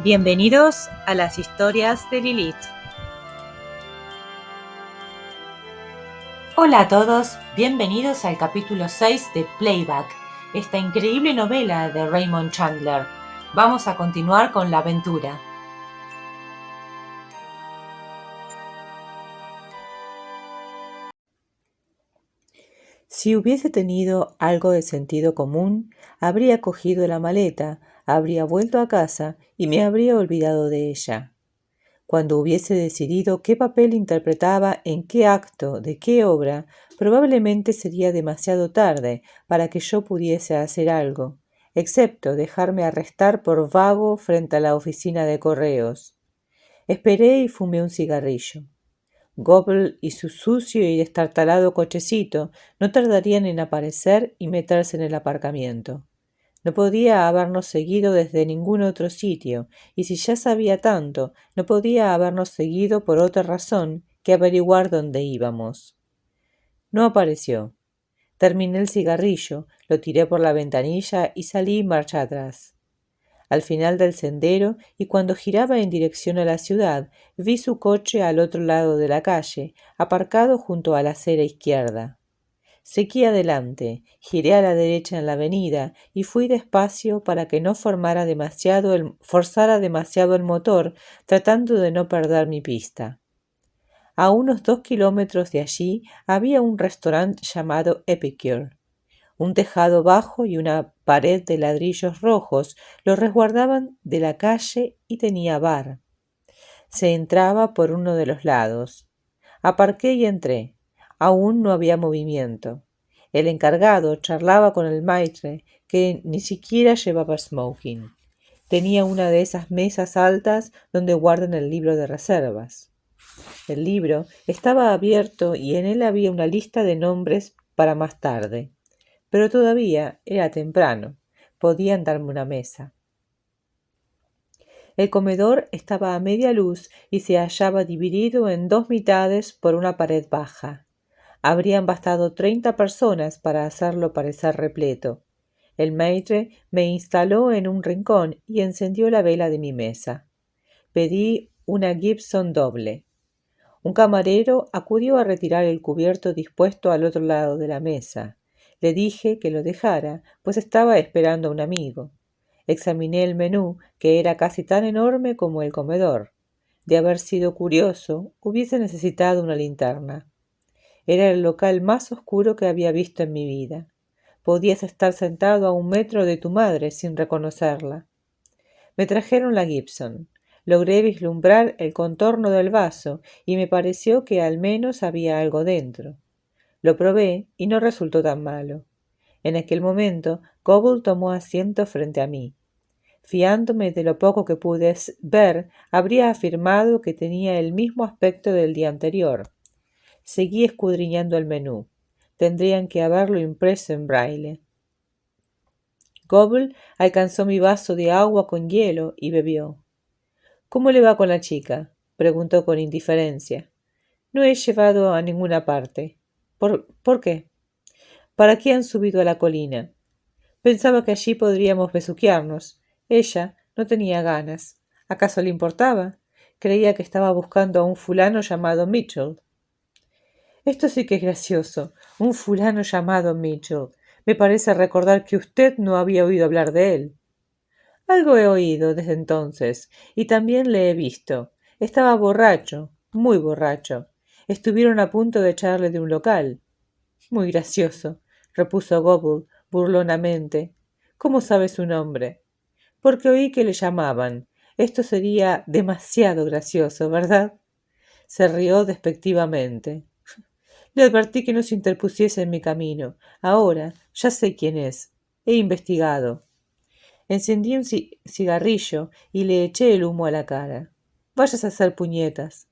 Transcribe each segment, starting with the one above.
Bienvenidos a las historias de Lilith. Hola a todos, bienvenidos al capítulo 6 de Playback, esta increíble novela de Raymond Chandler. Vamos a continuar con la aventura. Si hubiese tenido algo de sentido común, habría cogido la maleta, habría vuelto a casa y me habría olvidado de ella. Cuando hubiese decidido qué papel interpretaba en qué acto de qué obra, probablemente sería demasiado tarde para que yo pudiese hacer algo, excepto dejarme arrestar por vago frente a la oficina de correos. Esperé y fumé un cigarrillo. Gobble y su sucio y destartalado cochecito no tardarían en aparecer y meterse en el aparcamiento. No podía habernos seguido desde ningún otro sitio, y si ya sabía tanto, no podía habernos seguido por otra razón que averiguar dónde íbamos. No apareció. Terminé el cigarrillo, lo tiré por la ventanilla y salí marcha atrás. Al final del sendero, y cuando giraba en dirección a la ciudad, vi su coche al otro lado de la calle, aparcado junto a la acera izquierda. Seguí adelante, giré a la derecha en la avenida y fui despacio para que no forzara demasiado el motor, tratando de no perder mi pista. A unos 2 kilómetros de allí había un restaurante llamado Epicure. Un tejado bajo y una pared de ladrillos rojos lo resguardaban de la calle y tenía bar. Se entraba por uno de los lados. Aparqué y entré. Aún no había movimiento. El encargado charlaba con el maitre, que ni siquiera llevaba smoking. Tenía una de esas mesas altas donde guardan el libro de reservas. El libro estaba abierto y en él había una lista de nombres para más tarde. Pero todavía era temprano. Podían darme una mesa. El comedor estaba a media luz y se hallaba dividido en 2 mitades por una pared baja. Habrían bastado 30 personas para hacerlo parecer repleto. El maître me instaló en un rincón y encendió la vela de mi mesa. Pedí una Gibson doble. Un camarero acudió a retirar el cubierto dispuesto al otro lado de la mesa. Le dije que lo dejara, pues estaba esperando a un amigo. Examiné el menú, que era casi tan enorme como el comedor. De haber sido curioso, hubiese necesitado una linterna. Era el local más oscuro que había visto en mi vida. Podías estar sentado a 1 metro de tu madre sin reconocerla. Me trajeron la Gibson. Logré vislumbrar el contorno del vaso y me pareció que al menos había algo dentro. Lo probé y no resultó tan malo. En aquel momento, Gobble tomó asiento frente a mí. Fiándome de lo poco que pude ver, habría afirmado que tenía el mismo aspecto del día anterior. Seguí escudriñando el menú. Tendrían que haberlo impreso en braille. Gobble alcanzó mi vaso de agua con hielo y bebió. —¿Cómo le va con la chica? —preguntó con indiferencia. —No he llevado a ninguna parte. ¿Por qué? —¿Para qué han subido a la colina? Pensaba que allí podríamos besuquearnos. Ella no tenía ganas. ¿Acaso le importaba? Creía que estaba buscando a un fulano llamado Mitchell. Esto sí que es gracioso. Un fulano llamado Mitchell. Me parece recordar que usted no había oído hablar de él. Algo he oído desde entonces, y también le he visto. Estaba borracho, muy borracho. Estuvieron a punto de echarle de un local. Muy gracioso, repuso Gobble burlonamente. ¿Cómo sabe su nombre? Porque oí que le llamaban. Esto sería demasiado gracioso, ¿verdad? Se rió despectivamente. Le advertí que no se interpusiese en mi camino. Ahora ya sé quién es. He investigado. Encendí un cigarrillo y le eché el humo a la cara. Vayas a hacer puñetas.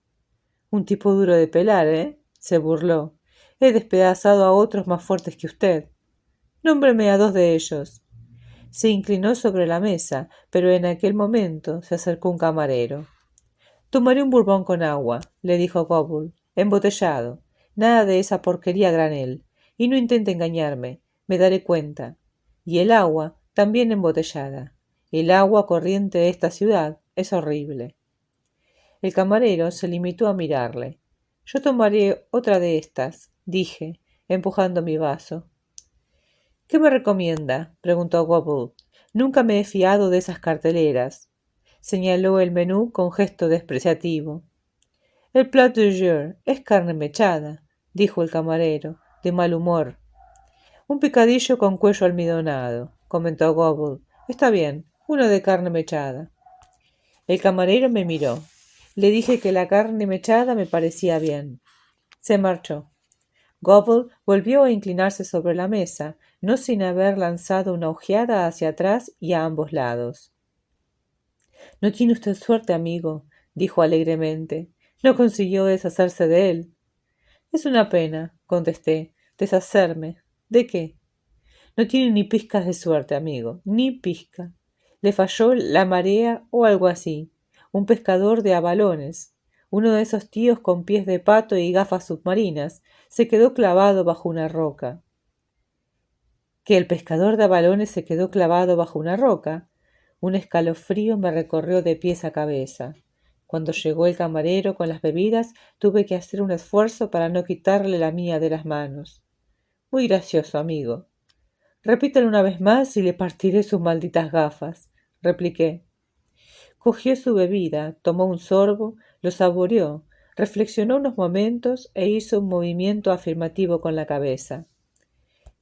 Un tipo duro de pelar, ¿eh? Se burló. He despedazado a otros más fuertes que usted. Nómbreme a 2 de ellos. Se inclinó sobre la mesa, pero en aquel momento se acercó un camarero. Tomaré un bourbon con agua, le dijo Gobble, embotellado. Nada de esa porquería a granel. Y no intente engañarme. Me daré cuenta. Y el agua también embotellada. El agua corriente de esta ciudad es horrible. El camarero se limitó a mirarle. Yo tomaré otra de estas, dije, empujando mi vaso. ¿Qué me recomienda? Preguntó Gobble. Nunca me he fiado de esas carteleras. Señaló el menú con gesto despreciativo. El plat du jour es carne mechada, dijo el camarero, de mal humor. Un picadillo con cuello almidonado, comentó Gobble. Está bien, uno de carne mechada. El camarero me miró. Le dije que la carne mechada me parecía bien. Se marchó. Gobble volvió a inclinarse sobre la mesa, no sin haber lanzado una ojeada hacia atrás y a ambos lados. No tiene usted suerte, amigo, dijo alegremente. No consiguió deshacerse de él. Es una pena, contesté. Deshacerme. ¿De qué? No tiene ni pizcas de suerte, amigo, ni pizca. Le falló la marea o algo así. Un pescador de abalones, uno de esos tíos con pies de pato y gafas submarinas, se quedó clavado bajo una roca. Que el pescador de abalones se quedó clavado bajo una roca. Un escalofrío me recorrió de pies a cabeza. Cuando llegó el camarero con las bebidas, tuve que hacer un esfuerzo para no quitarle la mía de las manos. Muy gracioso, amigo. Repítalo una vez más y le partiré sus malditas gafas, repliqué. Cogió su bebida, tomó un sorbo, lo saboreó, reflexionó unos momentos e hizo un movimiento afirmativo con la cabeza.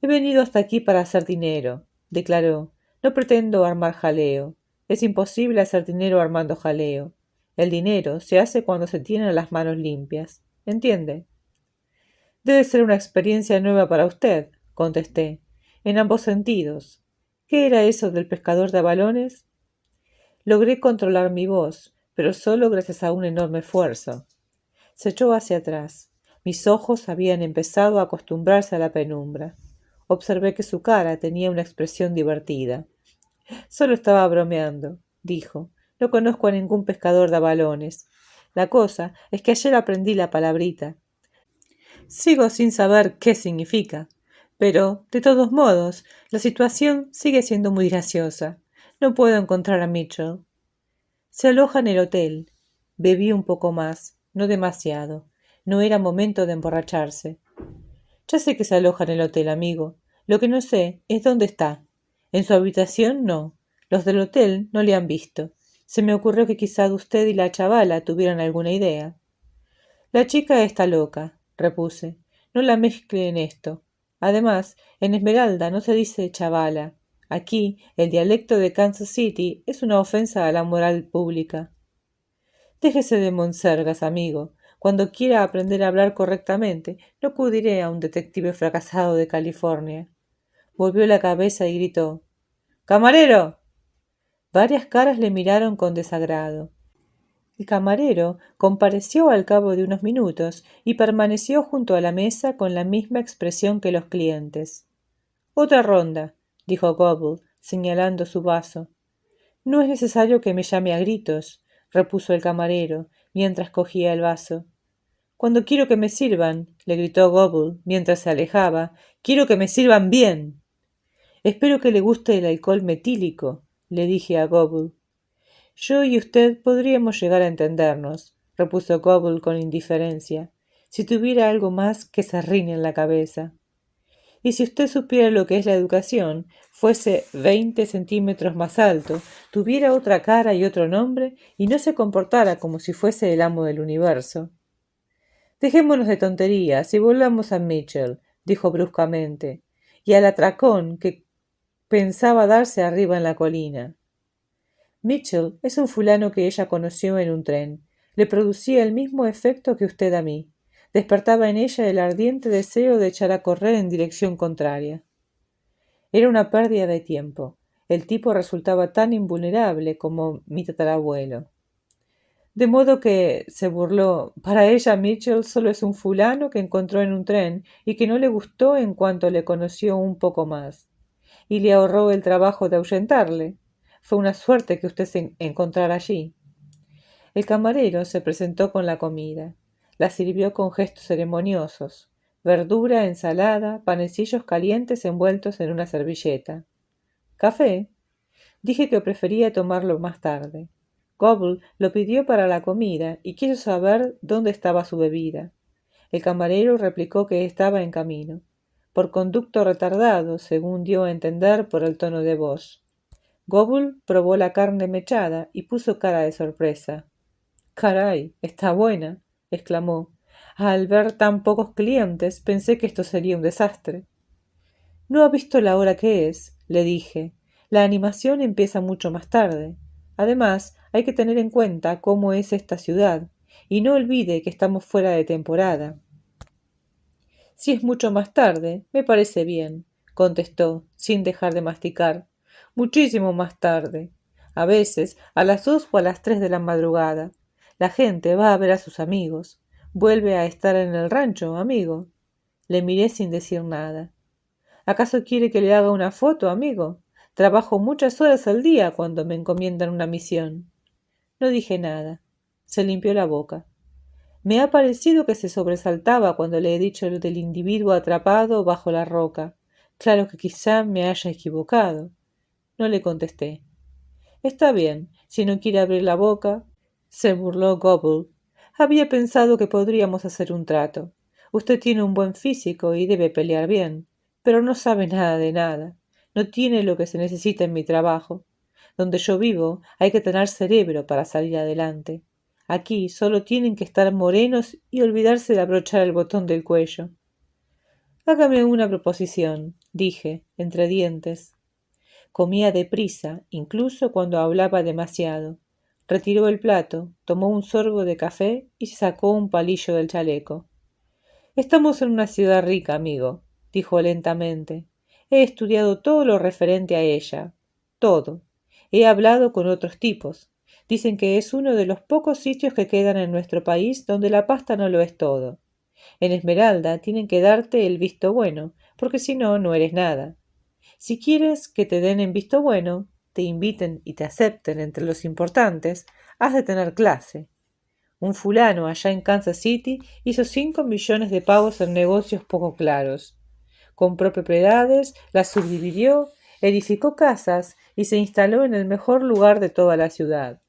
He venido hasta aquí para hacer dinero, declaró. No pretendo armar jaleo. Es imposible hacer dinero armando jaleo. El dinero se hace cuando se tienen las manos limpias. ¿Entiende? Debe ser una experiencia nueva para usted, contesté, en ambos sentidos. ¿Qué era eso del pescador de abalones? Logré controlar mi voz, pero solo gracias a un enorme esfuerzo. Se echó hacia atrás. Mis ojos habían empezado a acostumbrarse a la penumbra. Observé que su cara tenía una expresión divertida. Solo estaba bromeando, dijo. No conozco a ningún pescador de abalones. La cosa es que ayer aprendí la palabrita. Sigo sin saber qué significa. Pero, de todos modos, la situación sigue siendo muy graciosa. No puedo encontrar a Mitchell. Se aloja en el hotel. Bebí un poco más, no demasiado. No era momento de emborracharse. Ya sé que se aloja en el hotel, amigo. Lo que no sé es dónde está. En su habitación no. Los del hotel no le han visto. Se me ocurrió que quizá usted y la chavala tuvieran alguna idea. La chica está loca, repuse. No la mezcle en esto. Además, en Esmeralda no se dice chavala. Aquí, el dialecto de Kansas City es una ofensa a la moral pública. Déjese de monsergas, amigo. Cuando quiera aprender a hablar correctamente, no acudiré a un detective fracasado de California. Volvió la cabeza y gritó: ¡Camarero! Varias caras le miraron con desagrado. El camarero compareció al cabo de unos minutos y permaneció junto a la mesa con la misma expresión que los clientes. Otra ronda, dijo Gobble, señalando su vaso. No es necesario que me llame a gritos, repuso el camarero, mientras cogía el vaso. Cuando quiero que me sirvan, le gritó Gobble, mientras se alejaba, quiero que me sirvan bien. Espero que le guste el alcohol metílico, le dije a Gobble. Yo y usted podríamos llegar a entendernos, repuso Gobble con indiferencia, si tuviera algo más que serrín en la cabeza. Y si usted supiera lo que es la educación, fuese 20 centímetros más alto, tuviera otra cara y otro nombre, y no se comportara como si fuese el amo del universo. Dejémonos de tonterías y volvamos a Mitchell, dijo bruscamente, y al atracón que pensaba darse arriba en la colina. Mitchell es un fulano que ella conoció en un tren. Le producía el mismo efecto que usted a mí. Despertaba en ella el ardiente deseo de echar a correr en dirección contraria. Era una pérdida de tiempo. El tipo resultaba tan invulnerable como mi tatarabuelo. De modo que, se burló, para ella Mitchell solo es un fulano que encontró en un tren y que no le gustó en cuanto le conoció un poco más. Y le ahorró el trabajo de ahuyentarle. Fue una suerte que usted se encontrara allí. El camarero se presentó con la comida. La sirvió con gestos ceremoniosos. Verdura, ensalada, panecillos calientes envueltos en una servilleta. ¿Café? Dije que prefería tomarlo más tarde. Gobble lo pidió para la comida y quiso saber dónde estaba su bebida. El camarero replicó que estaba en camino, por conducto retardado, según dio a entender por el tono de voz. Gobble probó la carne mechada y puso cara de sorpresa. «Caray, está buena», exclamó. «Al ver tan pocos clientes pensé que esto sería un desastre». «¿No ha visto la hora que es?», le dije. «La animación empieza mucho más tarde. Además, hay que tener en cuenta cómo es esta ciudad, y no olvide que estamos fuera de temporada». «Si es mucho más tarde, me parece bien», contestó, sin dejar de masticar. «Muchísimo más tarde. A veces a las 2 o a las 3 de la madrugada. La gente va a ver a sus amigos. ¿Vuelve a estar en el rancho, amigo?» Le miré sin decir nada. «¿Acaso quiere que le haga una foto, amigo? Trabajo muchas horas al día cuando me encomiendan una misión». No dije nada. Se limpió la boca. Me ha parecido que se sobresaltaba cuando le he dicho lo del individuo atrapado bajo la roca. Claro que quizá me haya equivocado. No le contesté. «Está bien, si no quiere abrir la boca», se burló Gobble. «Había pensado que podríamos hacer un trato. Usted tiene un buen físico y debe pelear bien, pero no sabe nada de nada. No tiene lo que se necesita en mi trabajo. Donde yo vivo hay que tener cerebro para salir adelante. Aquí solo tienen que estar morenos y olvidarse de abrochar el botón del cuello». «Hágame una proposición», dije, entre dientes. Comía deprisa, incluso cuando hablaba demasiado. Retiró el plato, tomó un sorbo de café y se sacó un palillo del chaleco. «Estamos en una ciudad rica, amigo», dijo lentamente. «He estudiado todo lo referente a ella. Todo. He hablado con otros tipos. Dicen que es uno de los pocos sitios que quedan en nuestro país donde la pasta no lo es todo. En Esmeralda tienen que darte el visto bueno, porque si no, no eres nada. Si quieres que te den en visto bueno, te inviten y te acepten entre los importantes, has de tener clase. Un fulano allá en Kansas City hizo 5 millones de pavos en negocios poco claros. Compró propiedades, las subdividió, edificó casas y se instaló en el mejor lugar de toda la ciudad.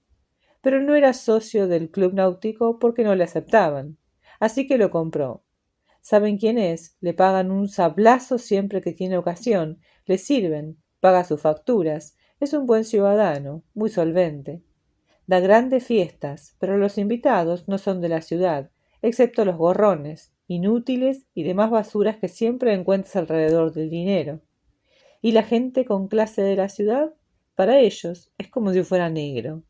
Pero no era socio del club náutico porque no le aceptaban. Así que lo compró. Saben quién es, le pagan un sablazo siempre que tiene ocasión, le sirven, paga sus facturas, es un buen ciudadano, muy solvente. Da grandes fiestas, pero los invitados no son de la ciudad, excepto los gorrones, inútiles y demás basuras que siempre encuentras alrededor del dinero. Y la gente con clase de la ciudad, para ellos, es como si fuera negro.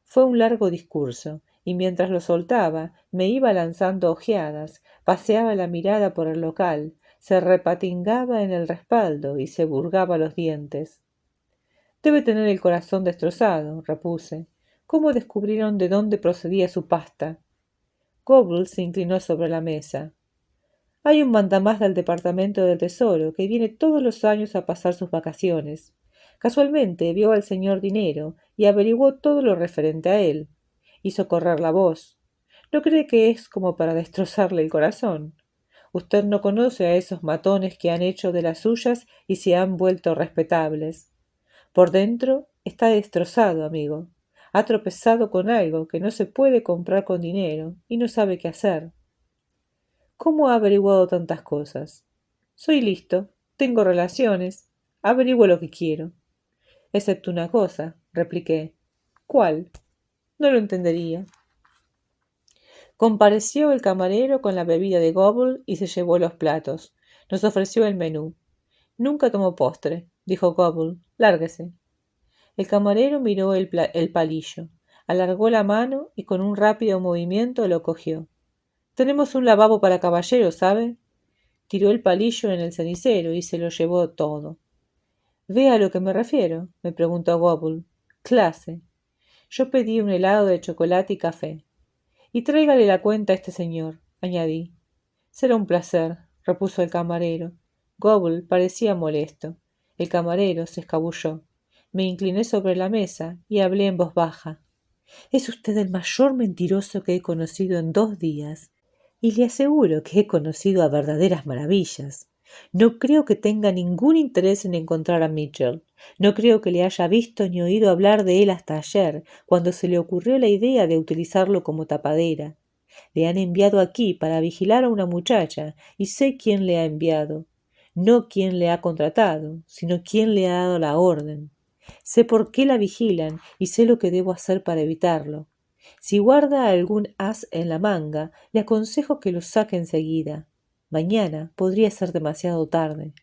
Fue un largo discurso, y mientras lo soltaba, me iba lanzando ojeadas, paseaba la mirada por el local, se repatingaba en el respaldo y se burgaba los dientes. «Debe tener el corazón destrozado», repuse. «¿Cómo descubrieron de dónde procedía su pasta?» Gobble se inclinó sobre la mesa. «Hay un mandamás del Departamento del Tesoro que viene todos los años a pasar sus vacaciones. Casualmente vio al señor Dinero y averiguó todo lo referente a él. Hizo correr la voz. ¿No cree que es como para destrozarle el corazón? Usted no conoce a esos matones que han hecho de las suyas y se han vuelto respetables. Por dentro está destrozado, amigo. Ha tropezado con algo que no se puede comprar con dinero y no sabe qué hacer». «¿Cómo ha averiguado tantas cosas?» «Soy listo, tengo relaciones, averiguo lo que quiero». «Excepto una cosa», repliqué. «¿Cuál?» «No lo entendería». Compareció el camarero con la bebida de Gobble y se llevó los platos. Nos ofreció el menú. «Nunca tomo postre», dijo Gobble. «Lárguese». El camarero miró el palillo, alargó la mano y con un rápido movimiento lo cogió. «Tenemos un lavabo para caballeros, ¿sabe?» Tiró el palillo en el cenicero y se lo llevó todo. «¿Ve a lo que me refiero?», me preguntó Gobble. «Clase». Yo pedí un helado de chocolate y café. «Y tráigale la cuenta a este señor», añadí. «Será un placer», repuso el camarero. Gobble parecía molesto. El camarero se escabulló. Me incliné sobre la mesa y hablé en voz baja. «Es usted el mayor mentiroso que he conocido en 2 días. Y le aseguro que he conocido a verdaderas maravillas. No creo que tenga ningún interés en encontrar a Mitchell. No creo que le haya visto ni oído hablar de él hasta ayer, cuando se le ocurrió la idea de utilizarlo como tapadera. Le han enviado aquí para vigilar a una muchacha, y sé quién le ha enviado. No quién le ha contratado, sino quién le ha dado la orden. Sé por qué la vigilan y sé lo que debo hacer para evitarlo. Si guarda algún as en la manga, le aconsejo que lo saque enseguida. Mañana podría ser demasiado tarde.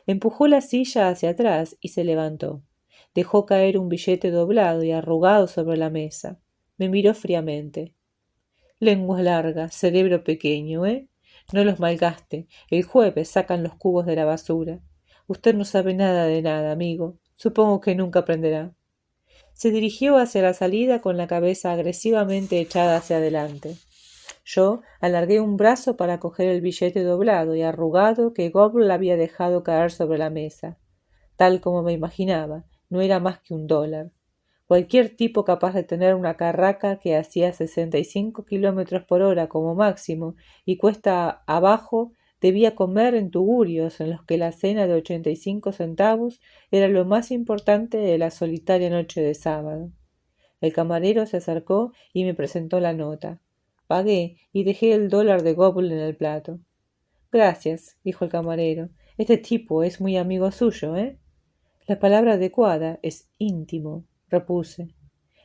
Empujó la silla hacia atrás y se levantó. Dejó caer un billete doblado y arrugado sobre la mesa. Me miró fríamente. Lengua larga, cerebro pequeño, ¿eh? No los malgaste. El jueves sacan los cubos de la basura. Usted no sabe nada de nada, amigo. Supongo que nunca aprenderá. Se dirigió hacia la salida con la cabeza agresivamente echada hacia adelante. Yo alargué un brazo para coger el billete doblado y arrugado que Gobble había dejado caer sobre la mesa. Tal como me imaginaba, no era más que $1. Cualquier tipo capaz de tener una carraca que hacía 65 kilómetros por hora como máximo y cuesta abajo debía comer en tugurios en los que la cena de 85 centavos era lo más importante de la solitaria noche de sábado. El camarero se acercó y me presentó la nota. Pagué y dejé el $1 de Gobble en el plato. Gracias, dijo el camarero. Este tipo es muy amigo suyo, ¿eh? La palabra adecuada es íntimo, repuse.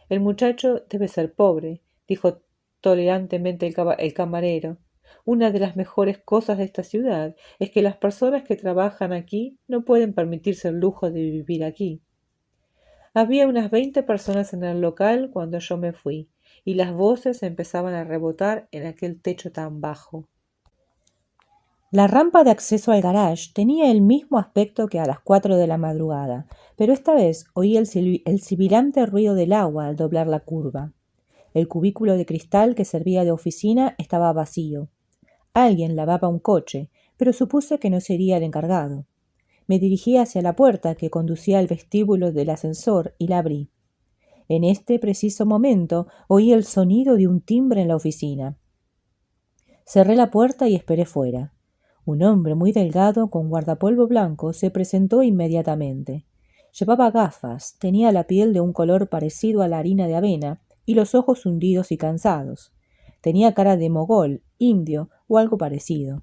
El muchacho debe ser pobre, dijo tolerantemente el camarero. Una de las mejores cosas de esta ciudad es que las personas que trabajan aquí no pueden permitirse el lujo de vivir aquí. Había unas 20 personas en el local cuando yo me fui, y las voces empezaban a rebotar en aquel techo tan bajo. La rampa de acceso al garage tenía el mismo aspecto que a las 4 de la madrugada, pero esta vez oí el sibilante ruido del agua al doblar la curva. El cubículo de cristal que servía de oficina estaba vacío. Alguien lavaba un coche, pero supuse que no sería el encargado. Me dirigí hacia la puerta que conducía al vestíbulo del ascensor y la abrí. En este preciso momento oí el sonido de un timbre en la oficina. Cerré la puerta y esperé fuera. Un hombre muy delgado con guardapolvo blanco se presentó inmediatamente. Llevaba gafas, tenía la piel de un color parecido a la harina de avena y los ojos hundidos y cansados. Tenía cara de mogol, indio o algo parecido.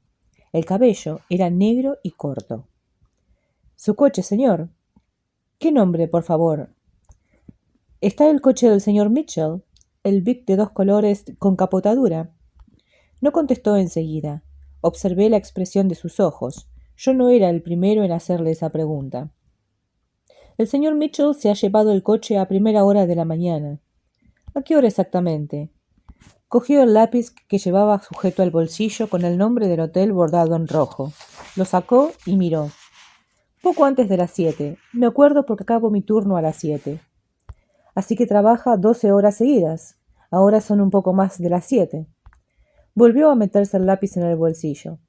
El cabello era negro y corto. «Su coche, señor». «¿Qué nombre, por favor?» «Está el coche del señor Mitchell, el Vic de 2 colores con capotadura». No contestó enseguida. Observé la expresión de sus ojos. Yo no era el primero en hacerle esa pregunta. «El señor Mitchell se ha llevado el coche a primera hora de la mañana». «¿A qué hora exactamente?» Cogió el lápiz que llevaba sujeto al bolsillo con el nombre del hotel bordado en rojo. Lo sacó y miró. «Poco antes de las 7. Me acuerdo porque acabo mi turno a las 7. Así que trabaja 12 horas seguidas. Ahora son un poco más de las 7. Volvió a meterse el lápiz en el bolsillo.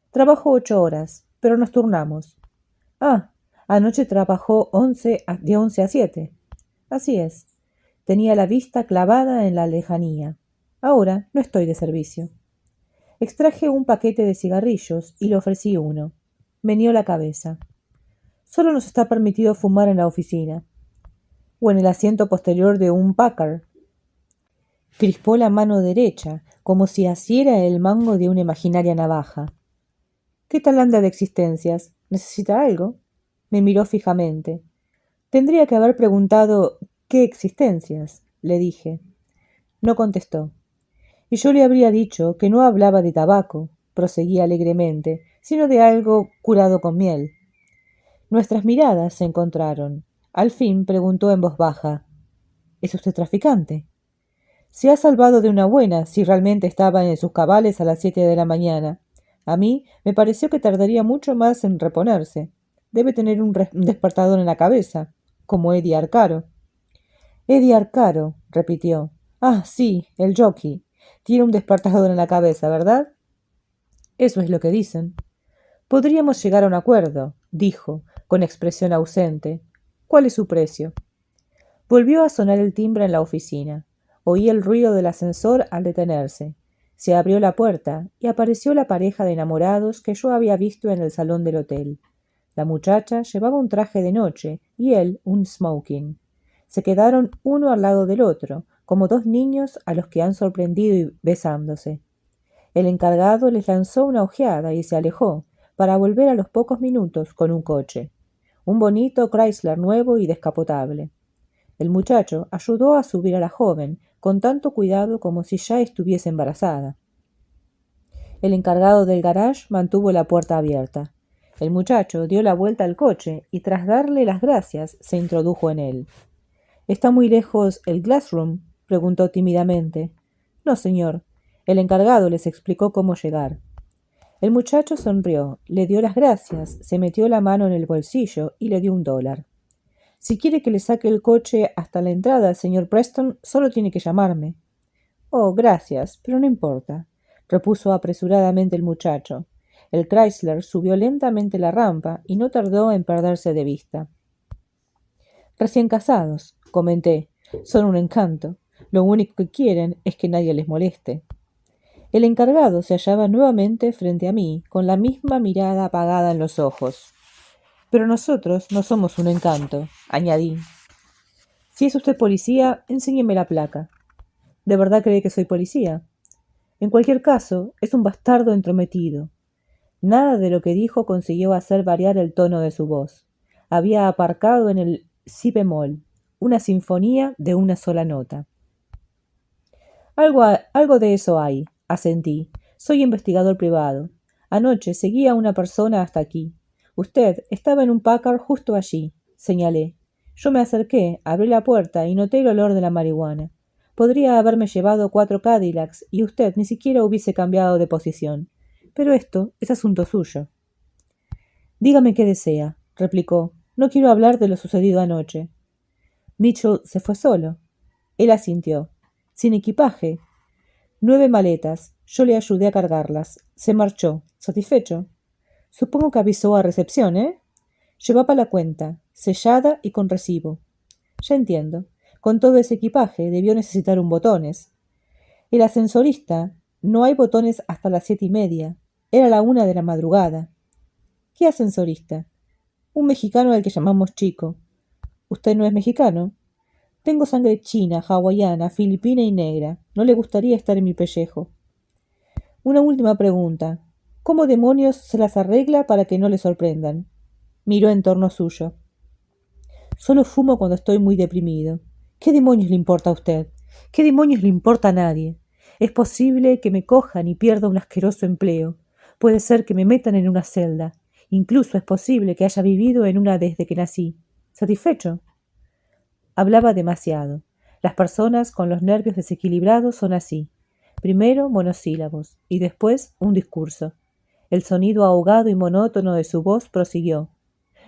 «Trabajo 8 horas, pero nos turnamos». «Ah, anoche trabajó de 11 a 7. Así es. Tenía la vista clavada en la lejanía. Ahora no estoy de servicio». Extraje un paquete de cigarrillos y le ofrecí uno. Meneó la cabeza. «Solo nos está permitido fumar en la oficina». «O en el asiento posterior de un Packard». Crispó la mano derecha, como si asiera el mango de una imaginaria navaja. «¿Qué tal anda de existencias? ¿Necesita algo?» Me miró fijamente. «Tendría que haber preguntado ¿qué existencias?», le dije. No contestó. «Y yo le habría dicho que no hablaba de tabaco», proseguí alegremente, «sino de algo curado con miel». Nuestras miradas se encontraron. Al fin preguntó en voz baja: «¿Es usted traficante?» «Se ha salvado de una buena, si realmente estaba en sus cabales a las 7 de la mañana. A mí me pareció que tardaría mucho más en reponerse. Debe tener un despertador en la cabeza, como Eddie Arcaro». «Eddie Arcaro», repitió. «Ah, sí, el jockey. Tiene un despertador en la cabeza, ¿verdad?» «Eso es lo que dicen». «Podríamos llegar a un acuerdo», dijo, con expresión ausente. «¿Cuál es su precio?» Volvió a sonar el timbre en la oficina. Oí el ruido del ascensor al detenerse. Se abrió la puerta y apareció la pareja de enamorados que yo había visto en el salón del hotel. La muchacha llevaba un traje de noche y él un smoking. Se quedaron uno al lado del otro, como dos niños a los que han sorprendido y besándose. El encargado les lanzó una ojeada y se alejó, para volver a los pocos minutos con un coche. Un bonito Chrysler nuevo y descapotable. El muchacho ayudó a subir a la joven, con tanto cuidado como si ya estuviese embarazada. El encargado del garage mantuvo la puerta abierta. El muchacho dio la vuelta al coche y tras darle las gracias se introdujo en él. ¿Está muy lejos el glassroom?, preguntó tímidamente. No, señor. El encargado les explicó cómo llegar. El muchacho sonrió, le dio las gracias, se metió la mano en el bolsillo y le dio $1. Si quiere que le saque el coche hasta la entrada, señor Preston, solo tiene que llamarme. Oh, gracias, pero no importa, repuso apresuradamente el muchacho. El Chrysler subió lentamente la rampa y no tardó en perderse de vista. Recién casados, comenté, son un encanto. Lo único que quieren es que nadie les moleste. El encargado se hallaba nuevamente frente a mí, con la misma mirada apagada en los ojos. Pero nosotros no somos un encanto, añadí. Si es usted policía, enséñeme la placa. ¿De verdad cree que soy policía? En cualquier caso, es un bastardo entrometido. Nada de lo que dijo consiguió hacer variar el tono de su voz. Había aparcado en el si bemol, una sinfonía de una sola nota. Algo de eso hay, asentí. Soy investigador privado. Anoche seguí a una persona hasta aquí. Usted estaba en un Packard justo allí, señalé. Yo me acerqué, abrí la puerta y noté el olor de la marihuana. Podría haberme llevado 4 Cadillacs y usted ni siquiera hubiese cambiado de posición. Pero esto es asunto suyo. Dígame qué desea, replicó. No quiero hablar de lo sucedido anoche. Mitchell se fue solo. Él asintió. Sin equipaje. 9 maletas. Yo le ayudé a cargarlas. Se marchó. ¿Satisfecho? Supongo que avisó a recepción, ¿eh? Llevaba la cuenta, sellada y con recibo. Ya entiendo. Con todo ese equipaje debió necesitar un botones. El ascensorista. No hay botones hasta las 7:30. Era la 1 de la madrugada. ¿Qué ascensorista? Un mexicano al que llamamos Chico. ¿Usted no es mexicano? Tengo sangre china, hawaiana, filipina y negra. No le gustaría estar en mi pellejo. Una última pregunta. ¿Cómo demonios se las arregla para que no le sorprendan? Miró en torno suyo. Solo fumo cuando estoy muy deprimido. ¿Qué demonios le importa a usted? ¿Qué demonios le importa a nadie? Es posible que me cojan y pierda un asqueroso empleo. Puede ser que me metan en una celda. Incluso es posible que haya vivido en una desde que nací. ¿Satisfecho? Hablaba demasiado. Las personas con los nervios desequilibrados son así. Primero monosílabos y después un discurso. El sonido ahogado y monótono de su voz prosiguió.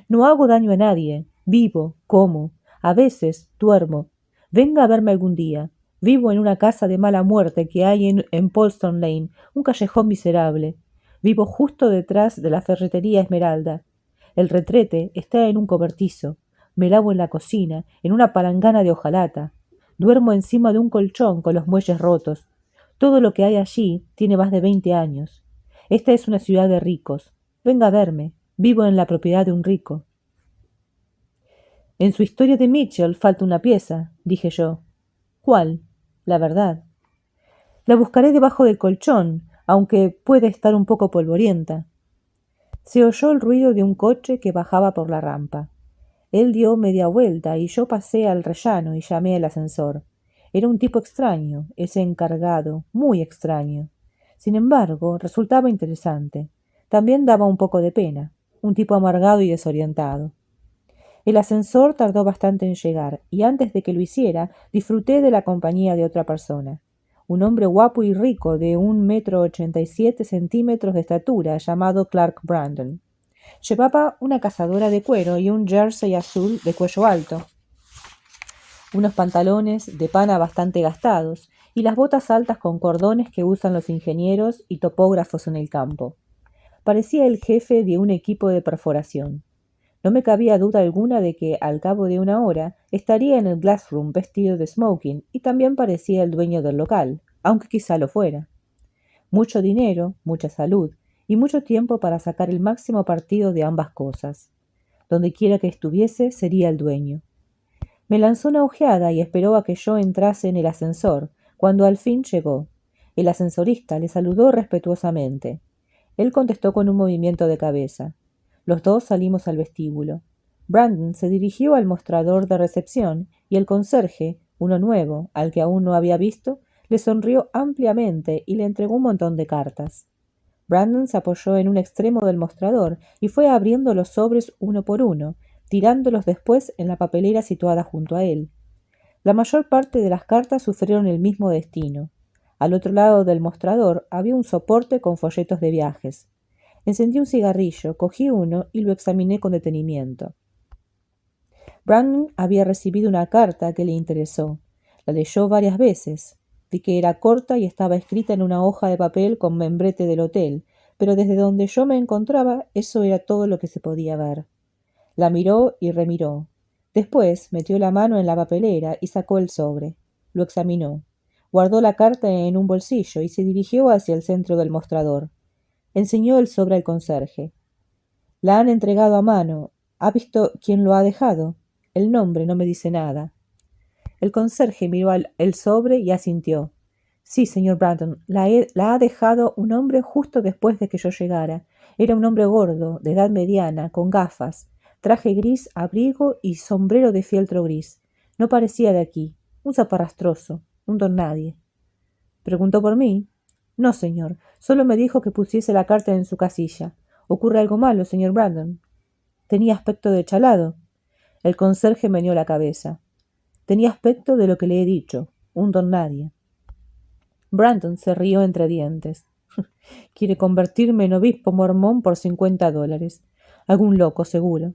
No hago daño a nadie. Vivo, como. A veces duermo. Venga a verme algún día. Vivo en una casa de mala muerte que hay en Polston Lane, un callejón miserable. Vivo justo detrás de la ferretería Esmeralda. El retrete está en un cobertizo. Me lavo en la cocina, en una palangana de hojalata. Duermo encima de un colchón con los muelles rotos. Todo lo que hay allí tiene más de 20 años. Esta es una ciudad de ricos. Venga a verme. Vivo en la propiedad de un rico. En su historia de Mitchell falta una pieza, dije yo. ¿Cuál? La verdad. La buscaré debajo del colchón, aunque puede estar un poco polvorienta. Se oyó el ruido de un coche que bajaba por la rampa. Él dio media vuelta y yo pasé al rellano y llamé al ascensor. Era un tipo extraño, ese encargado, muy extraño. Sin embargo, resultaba interesante. También daba un poco de pena, un tipo amargado y desorientado. El ascensor tardó bastante en llegar, y antes de que lo hiciera, disfruté de la compañía de otra persona. Un hombre guapo y rico de 1,87 m de estatura, llamado Clark Brandon. Llevaba una cazadora de cuero y un jersey azul de cuello alto, unos pantalones de pana bastante gastados y las botas altas con cordones que usan los ingenieros y topógrafos en el campo. Parecía el jefe de un equipo de perforación. No me cabía duda alguna de que, al cabo de una hora, estaría en el glassroom vestido de smoking y también parecía el dueño del local, aunque quizá lo fuera. mucho dinero, mucha salud y mucho tiempo para sacar el máximo partido de ambas cosas. Donde quiera que estuviese, sería el dueño. Me lanzó una ojeada y esperó a que yo entrase en el ascensor, cuando al fin llegó. El ascensorista le saludó respetuosamente. Él contestó con un movimiento de cabeza. Los dos salimos al vestíbulo. Brandon se dirigió al mostrador de recepción y el conserje, uno nuevo, al que aún no había visto, le sonrió ampliamente y le entregó un montón de cartas. Brandon se apoyó en un extremo del mostrador y fue abriendo los sobres uno por uno, tirándolos después en la papelera situada junto a él. La mayor parte de las cartas sufrieron el mismo destino. Al otro lado del mostrador había un soporte con folletos de viajes. Encendí un cigarrillo, cogí uno y lo examiné con detenimiento. Brandon había recibido una carta que le interesó. La leyó varias veces. Vi que era corta y estaba escrita en una hoja de papel con membrete del hotel, pero desde donde yo me encontraba eso era todo lo que se podía ver. La miró y remiró. Después metió la mano en la papelera y sacó el sobre. Lo examinó. Guardó la carta en un bolsillo y se dirigió hacia el centro del mostrador. Enseñó el sobre al conserje. La han entregado a mano. ¿Ha visto quién lo ha dejado? El nombre no me dice nada. El conserje miró el sobre y asintió. Sí, señor Brandon, la ha dejado un hombre justo después de que yo llegara. Era un hombre gordo, de edad mediana, con gafas, traje gris, abrigo y sombrero de fieltro gris. No parecía de aquí. Un zaparrastroso, un don nadie. ¿Preguntó por mí? No, señor. Solo me dijo que pusiese la carta en su casilla. ¿Ocurre algo malo, señor Brandon? Tenía aspecto de chalado. El conserje meneó la cabeza. Tenía aspecto de lo que le he dicho, un don nadie. Brandon se rió entre dientes. Quiere convertirme en obispo mormón por $50. Algún loco, seguro.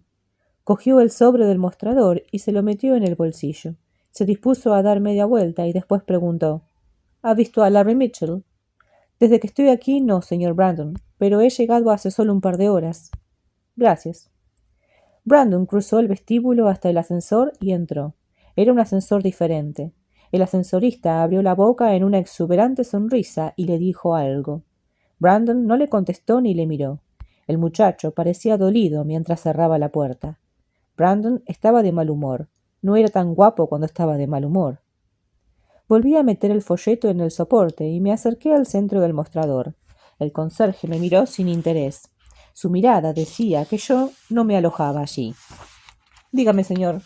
Cogió el sobre del mostrador y se lo metió en el bolsillo. Se dispuso a dar media vuelta y después preguntó: ¿Ha visto a Larry Mitchell? Desde que estoy aquí no, señor Brandon, pero he llegado hace solo un par de horas. Gracias. Brandon cruzó el vestíbulo hasta el ascensor y entró. Era un ascensor diferente. El ascensorista abrió la boca en una exuberante sonrisa y le dijo algo. Brandon no le contestó ni le miró. El muchacho parecía dolido mientras cerraba la puerta. Brandon estaba de mal humor. No era tan guapo cuando estaba de mal humor. Volví a meter el folleto en el soporte y me acerqué al centro del mostrador. El conserje me miró sin interés. Su mirada decía que yo no me alojaba allí. Dígame, señor.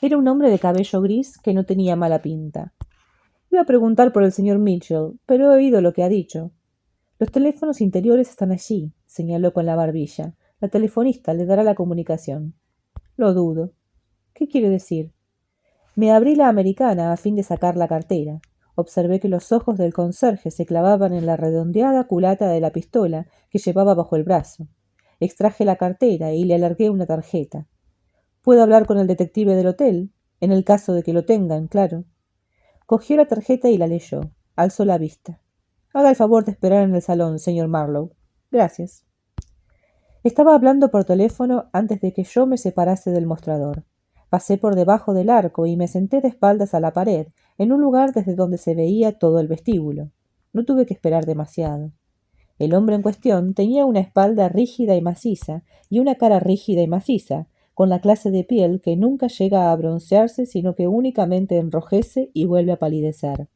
Era un hombre de cabello gris que no tenía mala pinta. Iba a preguntar por el señor Mitchell, pero he oído lo que ha dicho. Los teléfonos interiores están allí, señaló con la barbilla. La telefonista le dará la comunicación. Lo dudo. ¿Qué quiere decir? Me abrí la americana a fin de sacar la cartera. Observé que los ojos del conserje se clavaban en la redondeada culata de la pistola que llevaba bajo el brazo. Extraje la cartera y le alargué una tarjeta. ¿Puedo hablar con el detective del hotel? En el caso de que lo tengan, claro. Cogió la tarjeta y la leyó. Alzó la vista. Haga el favor de esperar en el salón, señor Marlowe. Gracias. Estaba hablando por teléfono antes de que yo me separase del mostrador. Pasé por debajo del arco y me senté de espaldas a la pared, en un lugar desde donde se veía todo el vestíbulo. No tuve que esperar demasiado. El hombre en cuestión tenía una espalda rígida y maciza y una cara rígida y maciza, con la clase de piel que nunca llega a broncearse sino que únicamente enrojece y vuelve a palidecer.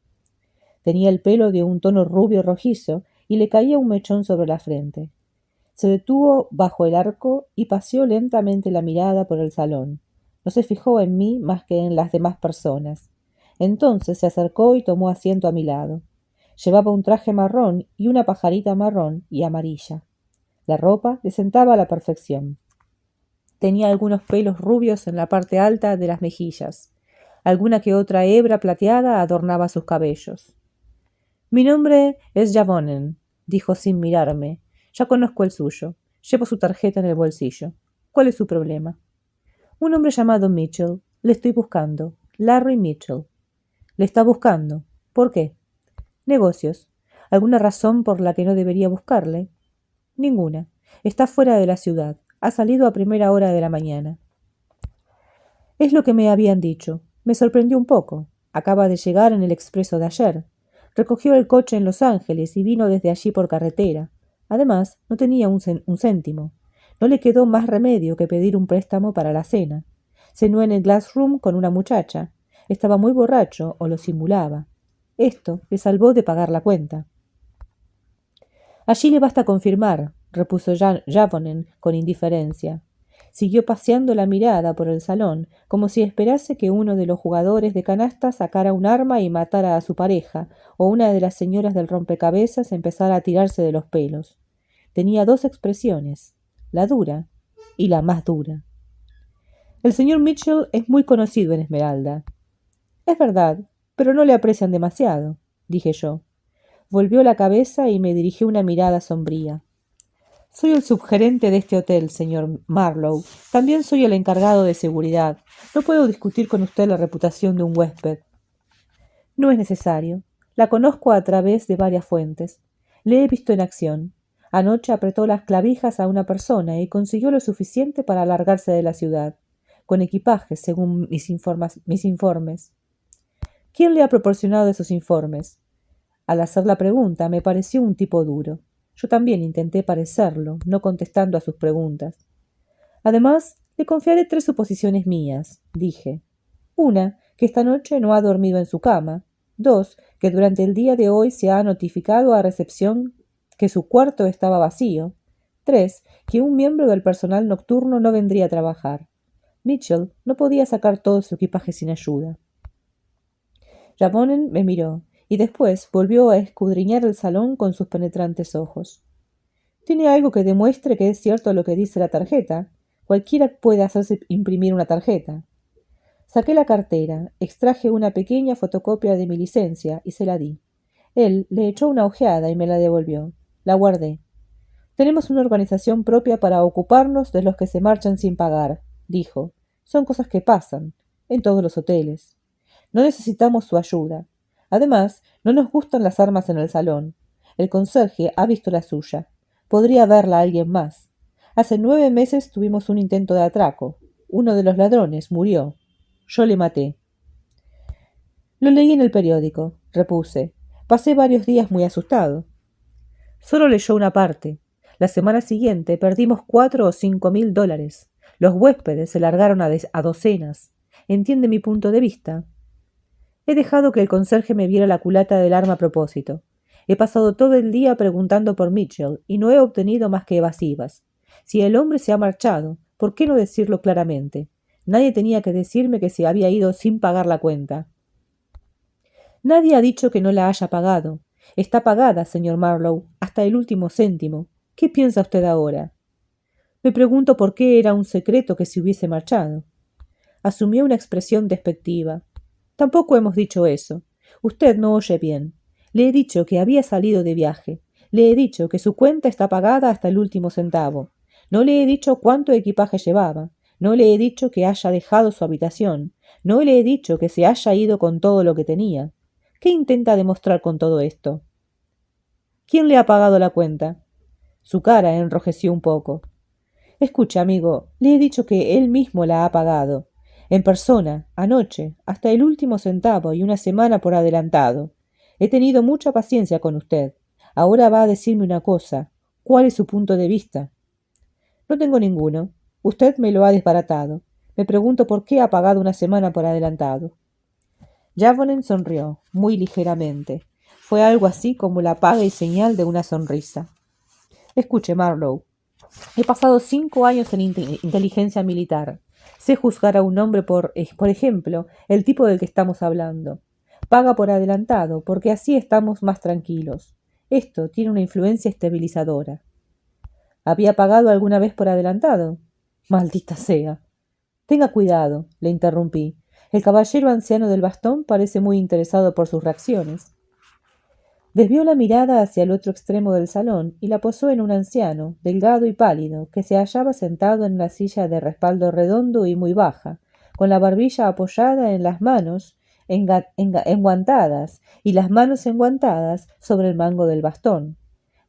Tenía el pelo de un tono rubio rojizo y le caía un mechón sobre la frente. Se detuvo bajo el arco y paseó lentamente la mirada por el salón. No se fijó en mí más que en las demás personas. Entonces se acercó y tomó asiento a mi lado. Llevaba un traje marrón y una pajarita marrón y amarilla. La ropa le sentaba a la perfección. Tenía algunos pelos rubios en la parte alta de las mejillas. Alguna que otra hebra plateada adornaba sus cabellos. Mi nombre es Javonen, dijo sin mirarme. Ya conozco el suyo. Llevo su tarjeta en el bolsillo. ¿Cuál es su problema? Un hombre llamado Mitchell. Le estoy buscando. Larry Mitchell. ¿Le está buscando? ¿Por qué? Negocios. ¿Alguna razón por la que no debería buscarle? Ninguna. Está fuera de la ciudad. Ha salido a primera hora de la mañana. Es lo que me habían dicho. Me sorprendió un poco. Acaba de llegar en el expreso de ayer. Recogió el coche en Los Ángeles y vino desde allí por carretera. Además, no tenía un céntimo. No le quedó más remedio que pedir un préstamo para la cena. Cenó en el Glass Room con una muchacha. Estaba muy borracho o lo simulaba. Esto le salvó de pagar la cuenta. Allí le basta confirmar, repuso Javonen con indiferencia. Siguió paseando la mirada por el salón, como si esperase que uno de los jugadores de canasta sacara un arma y matara a su pareja, o una de las señoras del rompecabezas empezara a tirarse de los pelos. Tenía dos expresiones, la dura y la más dura. El señor Mitchell es muy conocido en Esmeralda. Es verdad, pero no le aprecian demasiado, dije yo. Volvió la cabeza y me dirigió una mirada sombría. Soy el subgerente de este hotel, señor Marlowe. También soy el encargado de seguridad. No puedo discutir con usted la reputación de un huésped. No es necesario. La conozco a través de varias fuentes. Le he visto en acción. Anoche apretó las clavijas a una persona y consiguió lo suficiente para largarse de la ciudad, con equipaje, según mis informes. ¿Quién le ha proporcionado esos informes? Al hacer la pregunta me pareció un tipo duro. Yo también intenté parecerlo, no contestando a sus preguntas. Además, le confiaré 3 suposiciones mías, dije. 1, que esta noche no ha dormido en su cama. 2, que durante el día de hoy se ha notificado a recepción que su cuarto estaba vacío. 3, que un miembro del personal nocturno no vendría a trabajar. Mitchell no podía sacar todo su equipaje sin ayuda. Javonen me miró y después volvió a escudriñar el salón con sus penetrantes ojos. ¿Tiene algo que demuestre que es cierto lo que dice la tarjeta? Cualquiera puede hacerse imprimir una tarjeta. Saqué la cartera, extraje una pequeña fotocopia de mi licencia y se la di. Él le echó una ojeada y me la devolvió. La guardé. Tenemos una organización propia para ocuparnos de los que se marchan sin pagar, dijo. Son cosas que pasan, en todos los hoteles. No necesitamos su ayuda. Además, no nos gustan las armas en el salón. El conserje ha visto la suya. Podría verla alguien más. Hace 9 meses tuvimos un intento de atraco. Uno de los ladrones murió. Yo le maté. Lo leí en el periódico, repuse. Pasé varios días muy asustado. Solo leyó una parte. La semana siguiente perdimos 4 o 5 mil dólares. Los huéspedes se largaron a docenas. ¿Entiende mi punto de vista? He dejado que el conserje me viera la culata del arma a propósito. He pasado todo el día preguntando por Mitchell y no he obtenido más que evasivas. Si el hombre se ha marchado, ¿por qué no decirlo claramente? Nadie tenía que decirme que se había ido sin pagar la cuenta. Nadie ha dicho que no la haya pagado. Está pagada, señor Marlowe, hasta el último céntimo. ¿Qué piensa usted ahora? Me pregunto por qué era un secreto que se hubiese marchado. Asumió una expresión despectiva. Tampoco hemos dicho eso. Usted no oye bien. Le he dicho que había salido de viaje. Le he dicho que su cuenta está pagada hasta el último centavo. No le he dicho cuánto equipaje llevaba. No le he dicho que haya dejado su habitación. No le he dicho que se haya ido con todo lo que tenía. ¿Qué intenta demostrar con todo esto? ¿Quién le ha pagado la cuenta? Su cara enrojeció un poco. Escucha, amigo, le he dicho que él mismo la ha pagado. En persona, anoche, hasta el último centavo y una semana por adelantado. He tenido mucha paciencia con usted. Ahora va a decirme una cosa. ¿Cuál es su punto de vista? No tengo ninguno. Usted me lo ha desbaratado. Me pregunto por qué ha pagado una semana por adelantado. Javonen sonrió, muy ligeramente. Fue algo así como la paga y señal de una sonrisa. Escuche, Marlowe. He pasado 5 años en inteligencia militar. Sé juzgar a un hombre por ejemplo, el tipo del que estamos hablando. Paga por adelantado, porque así estamos más tranquilos. Esto tiene una influencia estabilizadora. ¿Había pagado alguna vez por adelantado? Maldita sea. Tenga cuidado, le interrumpí. El caballero anciano del bastón parece muy interesado por sus reacciones. Desvió la mirada hacia el otro extremo del salón y la posó en un anciano, delgado y pálido, que se hallaba sentado en una silla de respaldo redondo y muy baja, con la barbilla apoyada en las manos enguantadas y las manos enguantadas sobre el mango del bastón.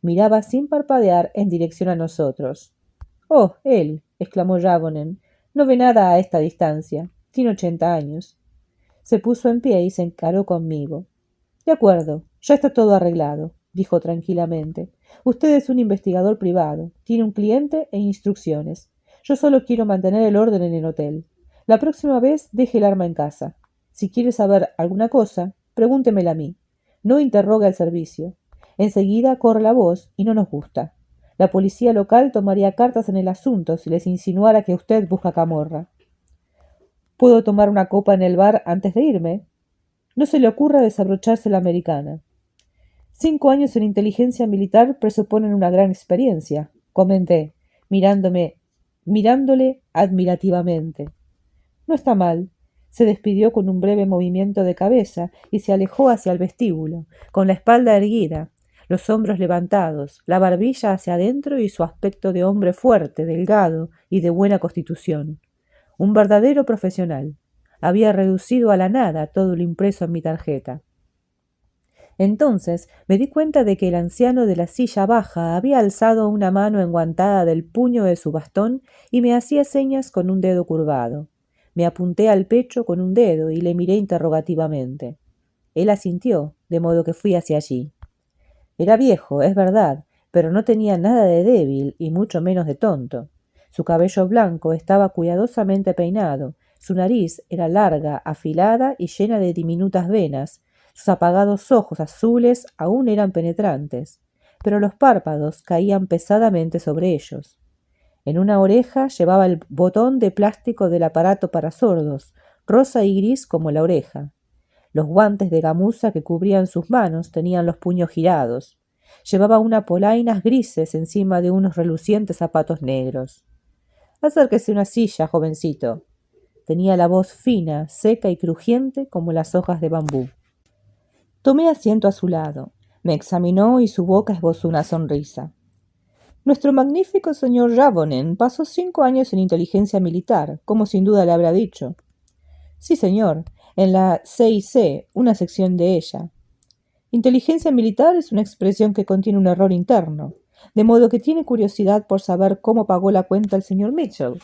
Miraba sin parpadear en dirección a nosotros. «Oh, él», exclamó Javonen, «no ve nada a esta distancia. Tiene 80 años». Se puso en pie y se encaró conmigo. De acuerdo, ya está todo arreglado, dijo tranquilamente. Usted es un investigador privado, tiene un cliente e instrucciones. Yo solo quiero mantener el orden en el hotel. La próxima vez deje el arma en casa. Si quiere saber alguna cosa, pregúntemela a mí. No interrogue al servicio. Enseguida corre la voz y no nos gusta. La policía local tomaría cartas en el asunto si les insinuara que usted busca camorra. ¿Puedo tomar una copa en el bar antes de irme? No se le ocurra desabrocharse la americana. 5 años en inteligencia militar presuponen una gran experiencia, comenté, mirándole admirativamente. No está mal. Se despidió con un breve movimiento de cabeza y se alejó hacia el vestíbulo, con la espalda erguida, los hombros levantados, la barbilla hacia adentro y su aspecto de hombre fuerte, delgado y de buena constitución. Un verdadero profesional. Había reducido a la nada todo lo impreso en mi tarjeta. Entonces me di cuenta de que el anciano de la silla baja había alzado una mano enguantada del puño de su bastón y me hacía señas con un dedo curvado. Me apunté al pecho con un dedo y le miré interrogativamente. Él asintió, de modo que fui hacia allí. Era viejo, es verdad, pero no tenía nada de débil y mucho menos de tonto. Su cabello blanco estaba cuidadosamente peinado, su nariz era larga, afilada y llena de diminutas venas, sus apagados ojos azules aún eran penetrantes, pero los párpados caían pesadamente sobre ellos. En una oreja llevaba el botón de plástico del aparato para sordos, rosa y gris como la oreja. Los guantes de gamuza que cubrían sus manos tenían los puños girados. Llevaba unas polainas grises encima de unos relucientes zapatos negros. Acérquese una silla, jovencito. Tenía la voz fina, seca y crujiente como las hojas de bambú. Tomé asiento a su lado. Me examinó y su boca esbozó una sonrisa. Nuestro magnífico señor Ravonen pasó 5 años en inteligencia militar, como sin duda le habrá dicho. Sí, señor, en la CIC, una sección de ella. Inteligencia militar es una expresión que contiene un error interno, de modo que tiene curiosidad por saber cómo pagó la cuenta el señor Mitchell.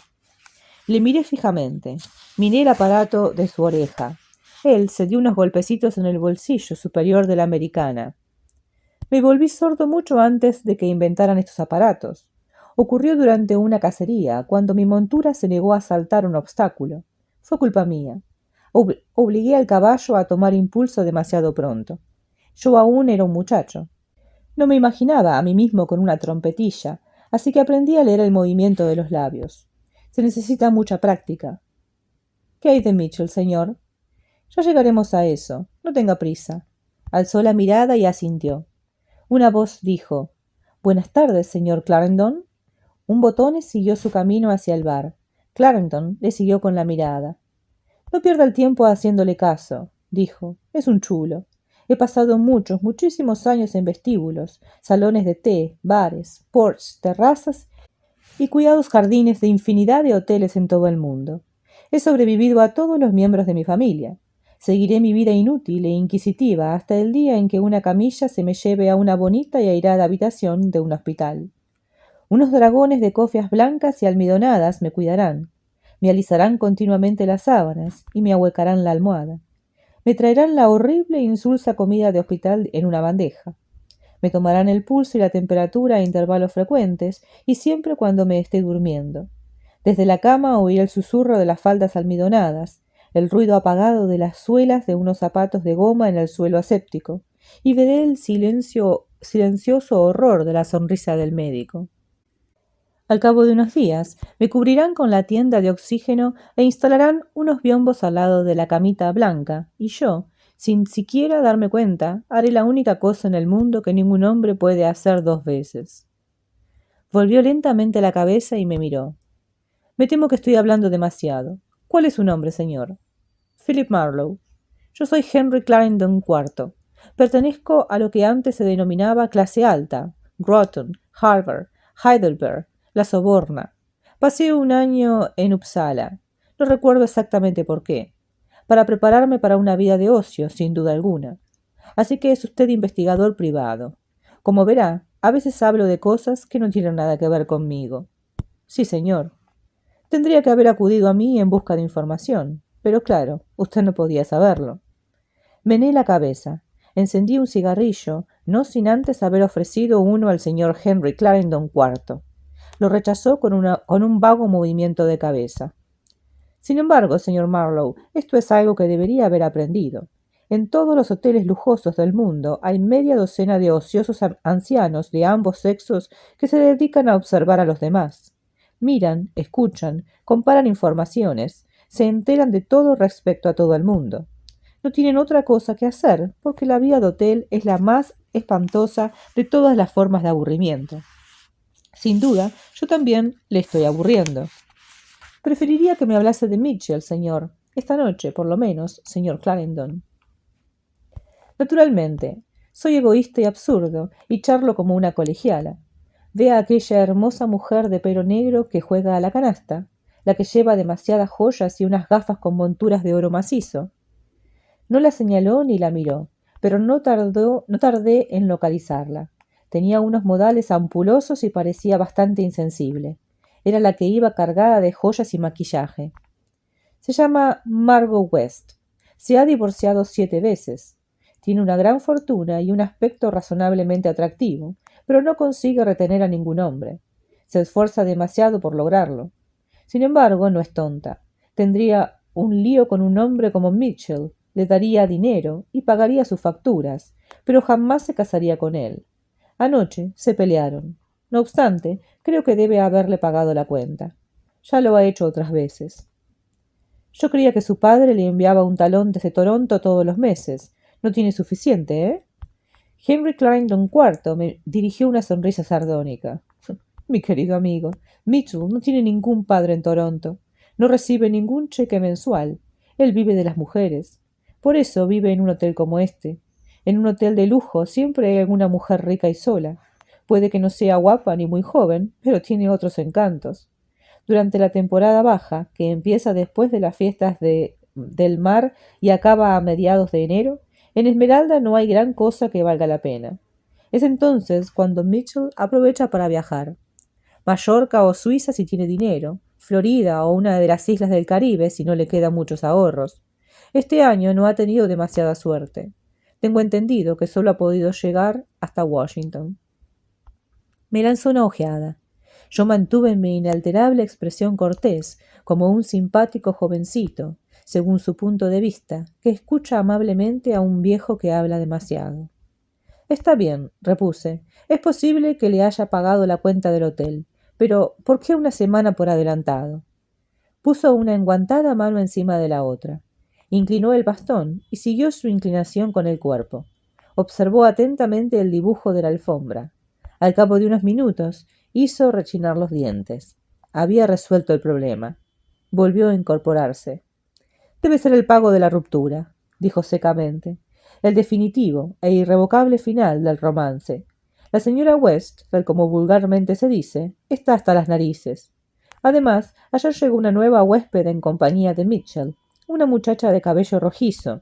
Le miré fijamente, miré el aparato de su oreja. Él se dio unos golpecitos en el bolsillo superior de la americana. Me volví sordo mucho antes de que inventaran estos aparatos. Ocurrió durante una cacería, cuando mi montura se negó a saltar un obstáculo. Fue culpa mía. Obligué al caballo a tomar impulso demasiado pronto. Yo aún era un muchacho. No me imaginaba a mí mismo con una trompetilla, así que aprendí a leer el movimiento de los labios. Se necesita mucha práctica. ¿Qué hay de Mitchell, señor? Ya llegaremos a eso. No tenga prisa. Alzó la mirada y asintió. Una voz dijo: «Buenas tardes, señor Clarendon». Un botones siguió su camino hacia el bar. Clarendon le siguió con la mirada. «No pierda el tiempo haciéndole caso», dijo. «Es un chulo. He pasado muchísimos años en vestíbulos, salones de té, bares, porches, terrazas y cuidados jardines de infinidad de hoteles en todo el mundo. He sobrevivido a todos los miembros de mi familia. Seguiré mi vida inútil e inquisitiva hasta el día en que una camilla se me lleve a una bonita y airada habitación de un hospital. Unos dragones de cofias blancas y almidonadas me cuidarán. Me alisarán continuamente las sábanas y me ahuecarán la almohada. Me traerán la horrible e insulsa comida de hospital en una bandeja. Me tomarán el pulso y la temperatura a intervalos frecuentes y siempre cuando me esté durmiendo. Desde la cama oiré el susurro de las faldas almidonadas, el ruido apagado de las suelas de unos zapatos de goma en el suelo aséptico, y veré el silencioso horror de la sonrisa del médico. Al cabo de unos días, me cubrirán con la tienda de oxígeno e instalarán unos biombos al lado de la camita blanca, y yo, sin siquiera darme cuenta, haré la única cosa en el mundo que ningún hombre puede hacer 2 veces. Volvió lentamente la cabeza y me miró. Me temo que estoy hablando demasiado. ¿Cuál es su nombre, señor? Philip Marlowe. Yo soy Henry Clarendon IV. Pertenezco a lo que antes se denominaba clase alta, Groton, Harvard, Heidelberg, la Soborna. Pasé un año en Uppsala. No recuerdo exactamente por qué. Para prepararme para una vida de ocio, sin duda alguna. Así que es usted investigador privado. Como verá, a veces hablo de cosas que no tienen nada que ver conmigo. Sí, señor. Tendría que haber acudido a mí en busca de información, pero claro, usted no podía saberlo. Mené la cabeza. Encendí un cigarrillo, no sin antes haber ofrecido uno al señor Henry Clarendon IV. Lo rechazó con un vago movimiento de cabeza. Sin embargo, señor Marlowe, esto es algo que debería haber aprendido. En todos los hoteles lujosos del mundo hay media docena de ociosos ancianos de ambos sexos que se dedican a observar a los demás. Miran, escuchan, comparan informaciones, se enteran de todo respecto a todo el mundo. No tienen otra cosa que hacer, porque la vida de hotel es la más espantosa de todas las formas de aburrimiento. Sin duda, yo también le estoy aburriendo. Preferiría que me hablase de Mitchell, señor. Esta noche, por lo menos, señor Clarendon. Naturalmente, soy egoísta y absurdo, y charlo como una colegiala. Ve a aquella hermosa mujer de pelo negro que juega a la canasta, la que lleva demasiadas joyas y unas gafas con monturas de oro macizo. No la señaló ni la miró, pero no tardé en localizarla. Tenía unos modales ampulosos y parecía bastante insensible. Era la que iba cargada de joyas y maquillaje. Se llama Margot West. Se ha divorciado 7 veces. Tiene una gran fortuna y un aspecto razonablemente atractivo, pero no consigue retener a ningún hombre. Se esfuerza demasiado por lograrlo. Sin embargo, no es tonta. Tendría un lío con un hombre como Mitchell, le daría dinero y pagaría sus facturas, pero jamás se casaría con él. Anoche se pelearon. No obstante, creo que debe haberle pagado la cuenta. Ya lo ha hecho otras veces. Yo creía que su padre le enviaba un talón desde Toronto todos los meses. No tiene suficiente, ¿eh? Henry Clarendon IV me dirigió una sonrisa sardónica. Mi querido amigo, Mitchell no tiene ningún padre en Toronto. No recibe ningún cheque mensual. Él vive de las mujeres. Por eso vive en un hotel como este. En un hotel de lujo siempre hay alguna mujer rica y sola. Puede que no sea guapa ni muy joven, pero tiene otros encantos. Durante la temporada baja, que empieza después de las fiestas del mar y acaba a mediados de enero, en Esmeralda no hay gran cosa que valga la pena. Es entonces cuando Mitchell aprovecha para viajar. Mallorca o Suiza si tiene dinero, Florida o una de las islas del Caribe si no le quedan muchos ahorros. Este año no ha tenido demasiada suerte. Tengo entendido que solo ha podido llegar hasta Washington. Me lanzó una ojeada. Yo mantuve mi inalterable expresión cortés, como un simpático jovencito, según su punto de vista, que escucha amablemente a un viejo que habla demasiado. Está bien, repuse. Es posible que le haya pagado la cuenta del hotel, pero ¿por qué una semana por adelantado? Puso una enguantada mano encima de la otra. Inclinó el bastón y siguió su inclinación con el cuerpo. Observó atentamente el dibujo de la alfombra. Al cabo de unos minutos hizo rechinar los dientes. Había resuelto el problema. Volvió a incorporarse. Debe ser el pago de la ruptura, dijo secamente. El definitivo e irrevocable final del romance. La señora West, tal como vulgarmente se dice, está hasta las narices. Además, ayer llegó una nueva huésped en compañía de Mitchell, una muchacha de cabello rojizo,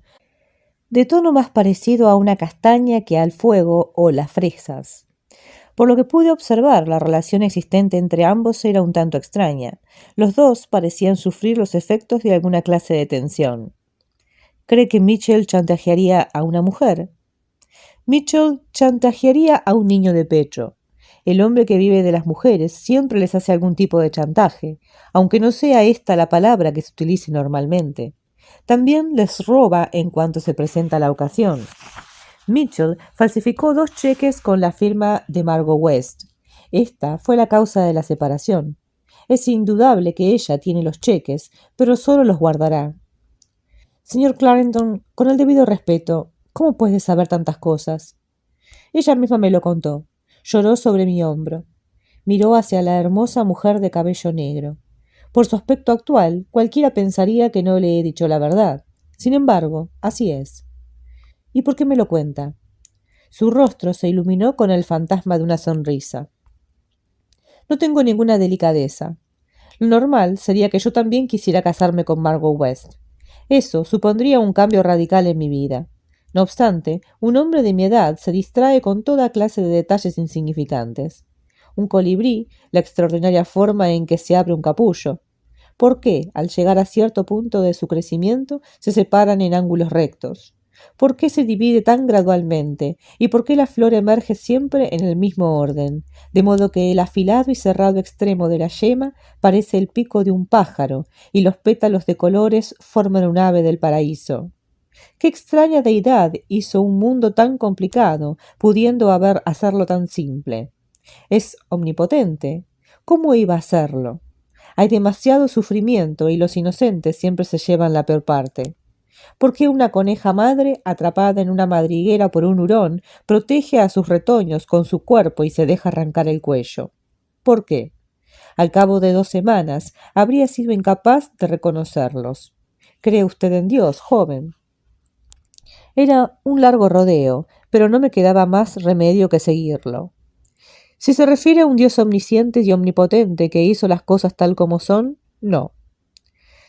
de tono más parecido a una castaña que al fuego o las fresas. Por lo que pude observar, la relación existente entre ambos era un tanto extraña. Los dos parecían sufrir los efectos de alguna clase de tensión. ¿Cree que Mitchell chantajearía a una mujer? Mitchell chantajearía a un niño de pecho. El hombre que vive de las mujeres siempre les hace algún tipo de chantaje, aunque no sea esta la palabra que se utilice normalmente. También les roba en cuanto se presenta la ocasión. Mitchell falsificó 2 cheques con la firma de Margot West. Esta fue la causa de la separación. Es indudable que ella tiene los cheques, pero solo los guardará. Señor Clarendon, con el debido respeto, ¿cómo puede saber tantas cosas? Ella misma me lo contó. Lloró sobre mi hombro. Miró hacia la hermosa mujer de cabello negro. Por su aspecto actual, cualquiera pensaría que no le he dicho la verdad. Sin embargo, así es. ¿Y por qué me lo cuenta? Su rostro se iluminó con el fantasma de una sonrisa. No tengo ninguna delicadeza. Lo normal sería que yo también quisiera casarme con Margot West. Eso supondría un cambio radical en mi vida. No obstante, un hombre de mi edad se distrae con toda clase de detalles insignificantes. Un colibrí, la extraordinaria forma en que se abre un capullo. ¿Por qué, al llegar a cierto punto de su crecimiento, se separan en ángulos rectos? ¿Por qué se divide tan gradualmente? ¿Y por qué la flor emerge siempre en el mismo orden? De modo que el afilado y cerrado extremo de la yema parece el pico de un pájaro, y los pétalos de colores forman un ave del paraíso. ¿Qué extraña deidad hizo un mundo tan complicado, pudiendo hacerlo tan simple? Es omnipotente. ¿Cómo iba a hacerlo? Hay demasiado sufrimiento y los inocentes siempre se llevan la peor parte. ¿Por qué una coneja madre, atrapada en una madriguera por un hurón, protege a sus retoños con su cuerpo y se deja arrancar el cuello? ¿Por qué? Al cabo de 2 semanas habría sido incapaz de reconocerlos. ¿Cree usted en Dios, joven? Era un largo rodeo, pero no me quedaba más remedio que seguirlo. Si se refiere a un Dios omnisciente y omnipotente que hizo las cosas tal como son, no.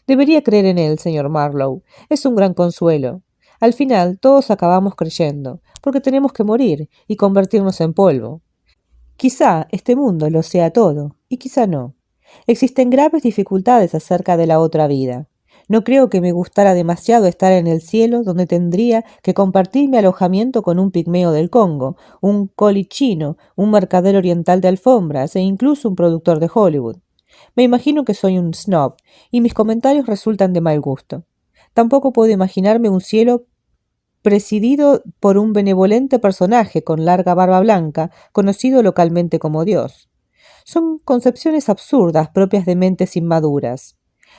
Debería creer en él, señor Marlowe. Es un gran consuelo. Al final todos acabamos creyendo, porque tenemos que morir y convertirnos en polvo. Quizá este mundo lo sea todo, y quizá no. Existen graves dificultades acerca de la otra vida. No creo que me gustara demasiado estar en el cielo, donde tendría que compartir mi alojamiento con un pigmeo del Congo, un colichino, un mercader oriental de alfombras e incluso un productor de Hollywood. Me imagino que soy un snob, y mis comentarios resultan de mal gusto. Tampoco puedo imaginarme un cielo presidido por un benevolente personaje con larga barba blanca, conocido localmente como Dios. Son concepciones absurdas propias de mentes inmaduras.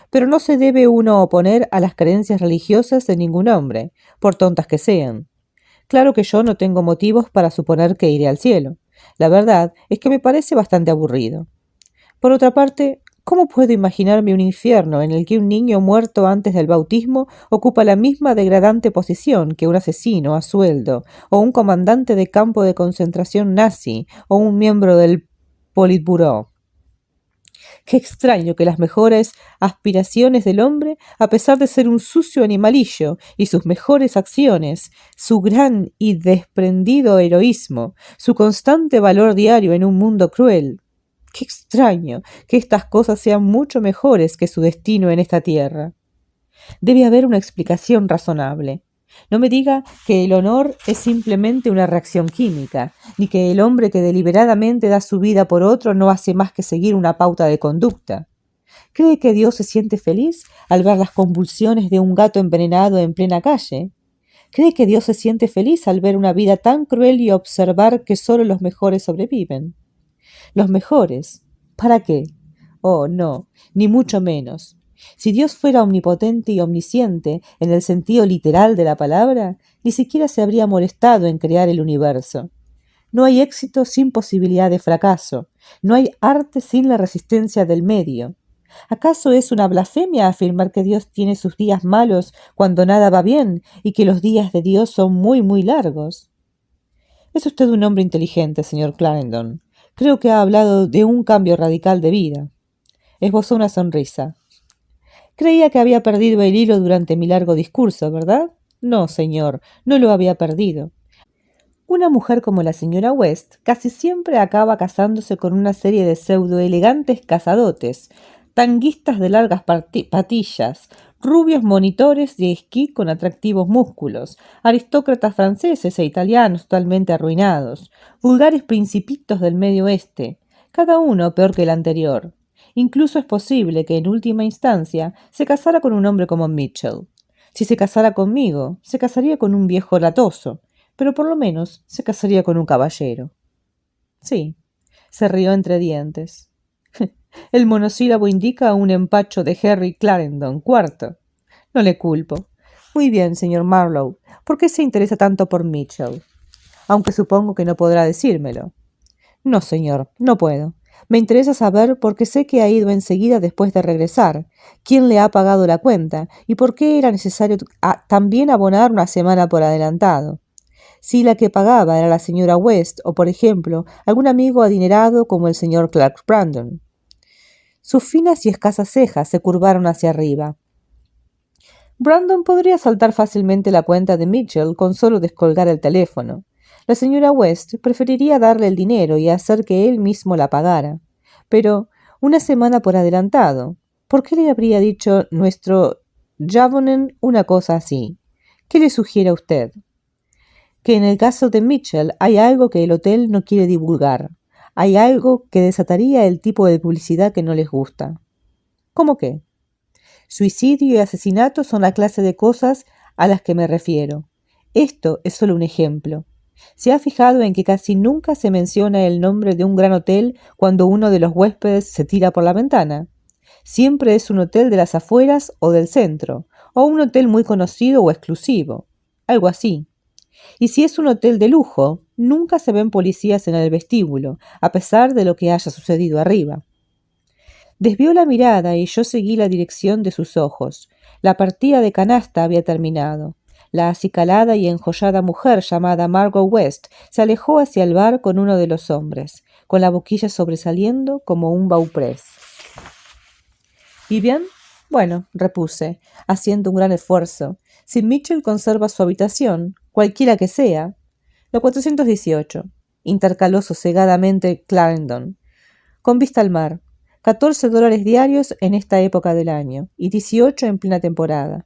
Pero no se debe uno oponer a las creencias religiosas de ningún hombre, por tontas que sean. Claro que yo no tengo motivos para suponer que iré al cielo. La verdad es que me parece bastante aburrido. Por otra parte, ¿cómo puedo imaginarme un infierno en el que un niño muerto antes del bautismo ocupa la misma degradante posición que un asesino a sueldo, o un comandante de campo de concentración nazi, o un miembro del Politburó? Qué extraño que las mejores aspiraciones del hombre, a pesar de ser un sucio animalillo, y sus mejores acciones, su gran y desprendido heroísmo, su constante valor diario en un mundo cruel, qué extraño que estas cosas sean mucho mejores que su destino en esta tierra. Debe haber una explicación razonable. No me diga que el honor es simplemente una reacción química, ni que el hombre que deliberadamente da su vida por otro no hace más que seguir una pauta de conducta. ¿Cree que Dios se siente feliz al ver las convulsiones de un gato envenenado en plena calle? ¿Cree que Dios se siente feliz al ver una vida tan cruel y observar que solo los mejores sobreviven? ¿Los mejores? ¿Para qué? Oh, no, ni mucho menos. Si Dios fuera omnipotente y omnisciente en el sentido literal de la palabra, ni siquiera se habría molestado en crear el universo. No hay éxito sin posibilidad de fracaso. No hay arte sin la resistencia del medio. ¿Acaso es una blasfemia afirmar que Dios tiene sus días malos cuando nada va bien y que los días de Dios son muy, muy largos? Es usted un hombre inteligente, señor Clarendon. Creo que ha hablado de un cambio radical de vida. Esbozó una sonrisa. Creía que había perdido el hilo durante mi largo discurso, ¿verdad? No, señor, no lo había perdido. Una mujer como la señora West casi siempre acaba casándose con una serie de pseudo-elegantes casadotes, tanguistas de largas patillas, rubios monitores de esquí con atractivos músculos, aristócratas franceses e italianos totalmente arruinados, vulgares principitos del medio oeste, cada uno peor que el anterior. Incluso es posible que en última instancia se casara con un hombre como Mitchell. Si se casara conmigo, se casaría con un viejo latoso, pero por lo menos se casaría con un caballero. Sí, se rió entre dientes. El monosílabo indica un empacho de Henry Clarendon cuarto. No le culpo. Muy bien, señor Marlowe. ¿Por qué se interesa tanto por Mitchell? Aunque supongo que no podrá decírmelo. No, señor, no puedo. Me interesa saber por qué sé que ha ido enseguida después de regresar, quién le ha pagado la cuenta y por qué era necesario también abonar una semana por adelantado. Si la que pagaba era la señora West o, por ejemplo, algún amigo adinerado como el señor Clark Brandon. Sus finas y escasas cejas se curvaron hacia arriba. Brandon podría saltar fácilmente la cuenta de Mitchell con solo descolgar el teléfono. La señora West preferiría darle el dinero y hacer que él mismo la pagara. Pero una semana por adelantado. ¿Por qué le habría dicho nuestro Javonen una cosa así? ¿Qué le sugiere a usted? Que en el caso de Mitchell hay algo que el hotel no quiere divulgar. Hay algo que desataría el tipo de publicidad que no les gusta. ¿Cómo qué? Suicidio y asesinato son la clase de cosas a las que me refiero. Esto es solo un ejemplo. ¿Se ha fijado en que casi nunca se menciona el nombre de un gran hotel cuando uno de los huéspedes se tira por la ventana? Siempre es un hotel de las afueras o del centro, o un hotel muy conocido o exclusivo, algo así. Y si es un hotel de lujo, nunca se ven policías en el vestíbulo, a pesar de lo que haya sucedido arriba. Desvió la mirada y yo seguí la dirección de sus ojos. La partida de canasta había terminado. La acicalada y enjollada mujer llamada Margot West se alejó hacia el bar con uno de los hombres, con la boquilla sobresaliendo como un bauprés. ¿Y bien? Bueno, repuse, haciendo un gran esfuerzo. Si Mitchell conserva su habitación, cualquiera que sea. La 418, intercaló sosegadamente Clarendon, con vista al mar. $14 diarios en esta época del año, y 18 en plena temporada.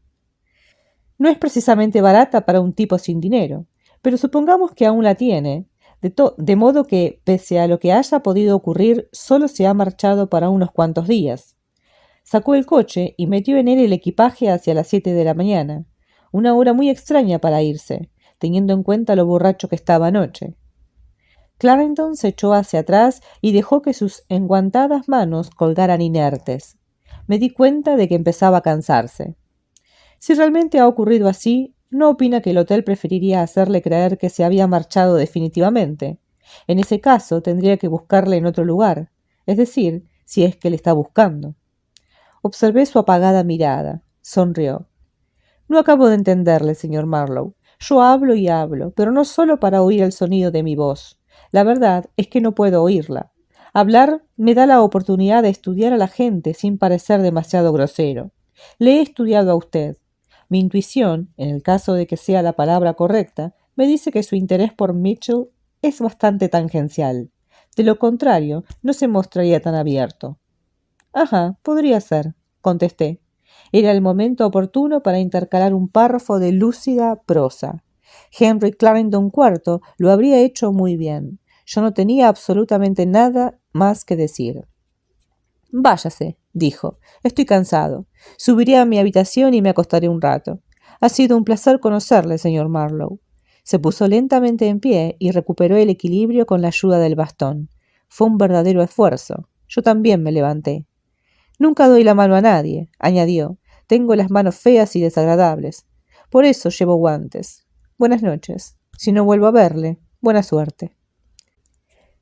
No es precisamente barata para un tipo sin dinero, pero supongamos que aún la tiene, de modo que, pese a lo que haya podido ocurrir, solo se ha marchado para unos cuantos días. Sacó el coche y metió en él el equipaje hacia las 7 de la mañana, una hora muy extraña para irse, teniendo en cuenta lo borracho que estaba anoche. Clarendon se echó hacia atrás y dejó que sus enguantadas manos colgaran inertes. Me di cuenta de que empezaba a cansarse. Si realmente ha ocurrido así, ¿no opina que el hotel preferiría hacerle creer que se había marchado definitivamente? En ese caso, tendría que buscarle en otro lugar, es decir, si es que le está buscando. Observé su apagada mirada. Sonrió. No acabo de entenderle, señor Marlowe. Yo hablo y hablo, pero no solo para oír el sonido de mi voz. La verdad es que no puedo oírla. Hablar me da la oportunidad de estudiar a la gente sin parecer demasiado grosero. Le he estudiado a usted. Mi intuición, en el caso de que sea la palabra correcta, me dice que su interés por Mitchell es bastante tangencial. De lo contrario, no se mostraría tan abierto. Ajá, podría ser, contesté. Era el momento oportuno para intercalar un párrafo de lúcida prosa. Henry Clarendon IV lo habría hecho muy bien. Yo no tenía absolutamente nada más que decir. Váyase, dijo. Estoy cansado. Subiré a mi habitación y me acostaré un rato. Ha sido un placer conocerle, señor Marlowe. Se puso lentamente en pie y recuperó el equilibrio con la ayuda del bastón. Fue un verdadero esfuerzo. Yo también me levanté. Nunca doy la mano a nadie, añadió. Tengo las manos feas y desagradables. Por eso llevo guantes. Buenas noches. Si no vuelvo a verle, buena suerte.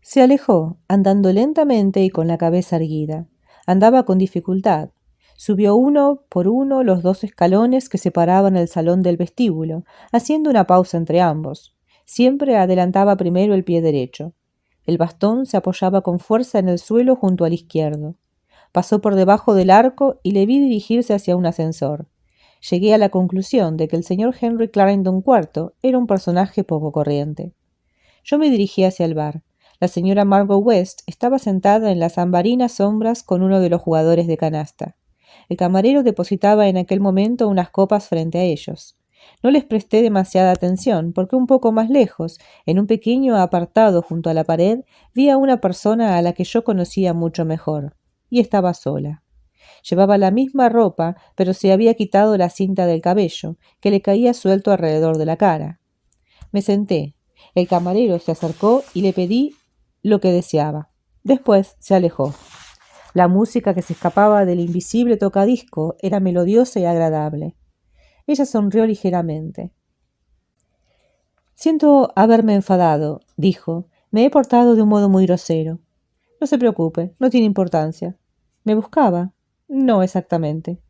Se alejó, andando lentamente y con la cabeza erguida. Andaba con dificultad. Subió uno por uno los 2 escalones que separaban el salón del vestíbulo, haciendo una pausa entre ambos. Siempre adelantaba primero el pie derecho. El bastón se apoyaba con fuerza en el suelo junto al izquierdo. Pasó por debajo del arco y le vi dirigirse hacia un ascensor. Llegué a la conclusión de que el señor Henry Clarendon IV era un personaje poco corriente. Yo me dirigí hacia el bar. La señora Margot West estaba sentada en las ambarinas sombras con uno de los jugadores de canasta. El camarero depositaba en aquel momento unas copas frente a ellos. No les presté demasiada atención porque un poco más lejos, en un pequeño apartado junto a la pared, vi a una persona a la que yo conocía mucho mejor. Y estaba sola. Llevaba la misma ropa, pero se había quitado la cinta del cabello, que le caía suelto alrededor de la cara. Me senté. El camarero se acercó y le pedí lo que deseaba. Después se alejó. La música que se escapaba del invisible tocadisco era melodiosa y agradable. Ella sonrió ligeramente. Siento haberme enfadado, dijo. Me he portado de un modo muy grosero. No se preocupe, no tiene importancia. ¿Me buscaba? No exactamente.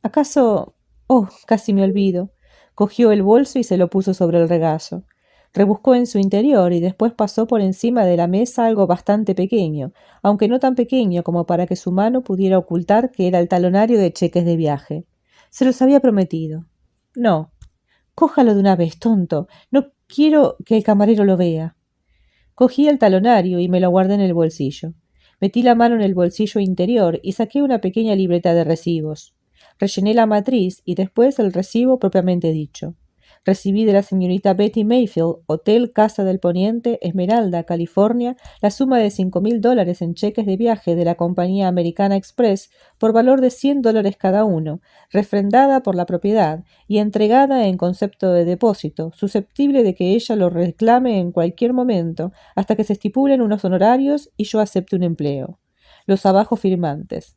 ¿Acaso? Oh, casi me olvido. Cogió el bolso y se lo puso sobre el regazo. Rebuscó en su interior y después pasó por encima de la mesa algo bastante pequeño, aunque no tan pequeño como para que su mano pudiera ocultar que era el talonario de cheques de viaje. Se los había prometido. No. Cójalo de una vez, tonto. No quiero que el camarero lo vea. Cogí el talonario y me lo guardé en el bolsillo. Metí la mano en el bolsillo interior y saqué una pequeña libreta de recibos. Rellené la matriz y después el recibo propiamente dicho. Recibí de la señorita Betty Mayfield, Hotel Casa del Poniente, Esmeralda, California, la suma de $5.000 en cheques de viaje de la compañía Americana Express por valor de $100 cada uno, refrendada por la propiedad y entregada en concepto de depósito, susceptible de que ella lo reclame en cualquier momento, hasta que se estipulen unos honorarios y yo acepte un empleo. Los abajo firmantes.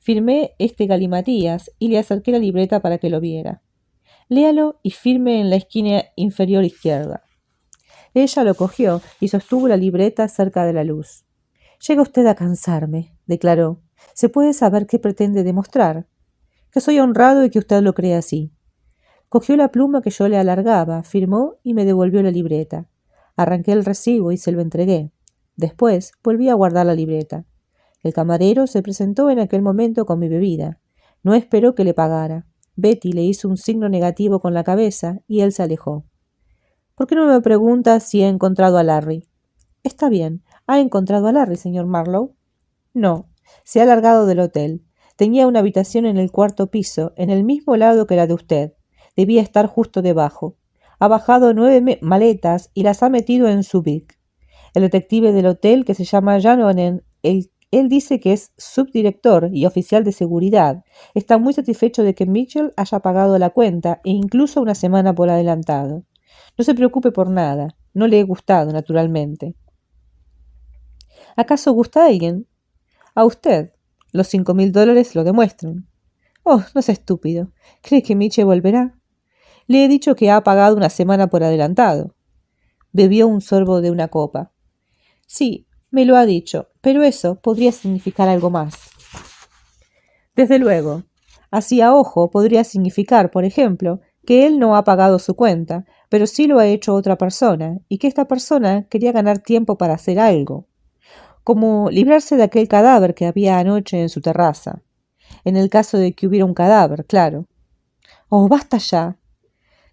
Firmé este galimatías y le acerqué la libreta para que lo viera. Léalo y firme en la esquina inferior izquierda. Ella lo cogió y sostuvo la libreta cerca de la luz. Llega usted a cansarme, declaró. ¿Se puede saber qué pretende demostrar? Que soy honrado y que usted lo cree así. Cogió la pluma que yo le alargaba, firmó y me devolvió la libreta. Arranqué el recibo y se lo entregué. Después volví a guardar la libreta. El camarero se presentó en aquel momento con mi bebida. No esperó que le pagara. Betty le hizo un signo negativo con la cabeza y él se alejó. ¿Por qué no me pregunta si he encontrado a Larry? Está bien. ¿Ha encontrado a Larry, señor Marlowe? No. Se ha largado del hotel. Tenía una habitación en el cuarto piso, en el mismo lado que la de usted. Debía estar justo debajo. Ha bajado 9 maletas y las ha metido en su big. El detective del hotel, que se llama Janonen, él dice que es subdirector y oficial de seguridad, está muy satisfecho de que Mitchell haya pagado la cuenta e incluso una semana por adelantado. No se preocupe por nada. No le he gustado, naturalmente. ¿Acaso gusta a alguien? A usted. Los $5.000 lo demuestran. Oh, no es estúpido. ¿Cree que Mitchell volverá? Le he dicho que ha pagado una semana por adelantado. Bebió un sorbo de una copa. Sí, me lo ha dicho, pero eso podría significar algo más. Desde luego. Así a ojo podría significar, por ejemplo, que él no ha pagado su cuenta, pero sí lo ha hecho otra persona, y que esta persona quería ganar tiempo para hacer algo, como librarse de aquel cadáver que había anoche en su terraza. En el caso de que hubiera un cadáver, claro. Oh, basta ya.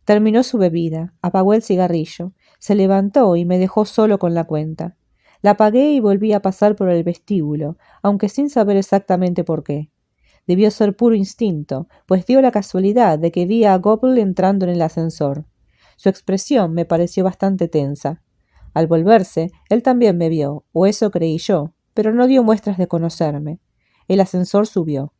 Terminó su bebida, apagó el cigarrillo, se levantó y me dejó solo con la cuenta. La pagué y volví a pasar por el vestíbulo, aunque sin saber exactamente por qué. Debió ser puro instinto, pues dio la casualidad de que vi a Gobble entrando en el ascensor. Su expresión me pareció bastante tensa. Al volverse, él también me vio, o eso creí yo, pero no dio muestras de conocerme. El ascensor subió.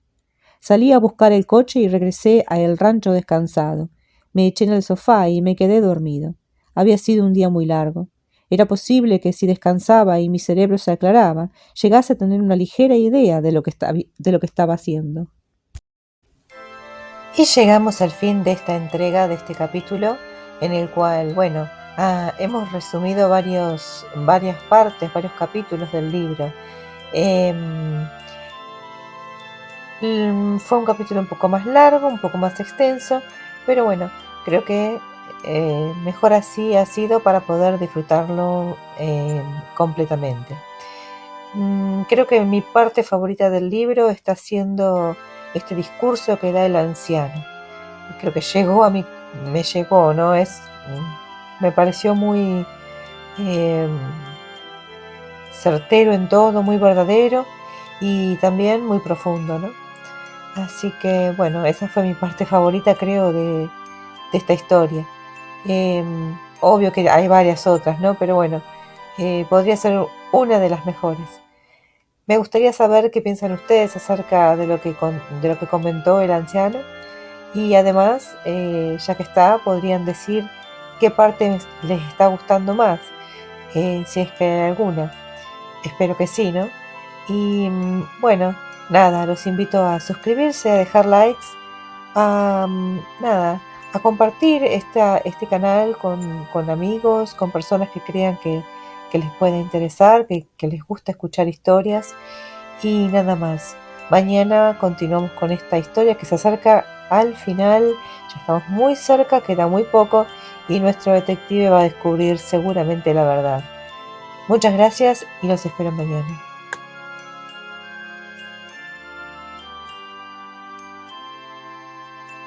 Salí a buscar el coche y regresé a el rancho descansado. Me eché en el sofá y me quedé dormido. Había sido un día muy largo. Era posible que si descansaba y mi cerebro se aclaraba, llegase a tener una ligera idea de lo que estaba haciendo. Y llegamos al fin de esta entrega, de este capítulo, en el cual, bueno, hemos resumido varias partes, varios capítulos del libro. Fue un capítulo un poco más largo, un poco más extenso, pero bueno, creo que mejor así ha sido para poder disfrutarlo completamente. Creo que mi parte favorita del libro está siendo este discurso que da el anciano. Creo que me llegó, ¿no? Me pareció muy certero en todo, muy verdadero y también muy profundo, ¿no? Así que, bueno, esa fue mi parte favorita, creo, de esta historia. Obvio que hay varias otras, ¿no? Pero bueno, podría ser una de las mejores. Me gustaría saber qué piensan ustedes acerca de lo que comentó el anciano. Y además, ya que está, podrían decir qué parte les está gustando más, si es que hay alguna. Espero que sí, ¿no? Y bueno, nada, los invito a suscribirse, a dejar likes, a compartir este canal con amigos, con personas que crean que les pueda interesar, que les gusta escuchar historias y nada más. Mañana continuamos con esta historia que se acerca al final, ya estamos muy cerca, queda muy poco y nuestro detective va a descubrir seguramente la verdad. Muchas gracias y los espero mañana.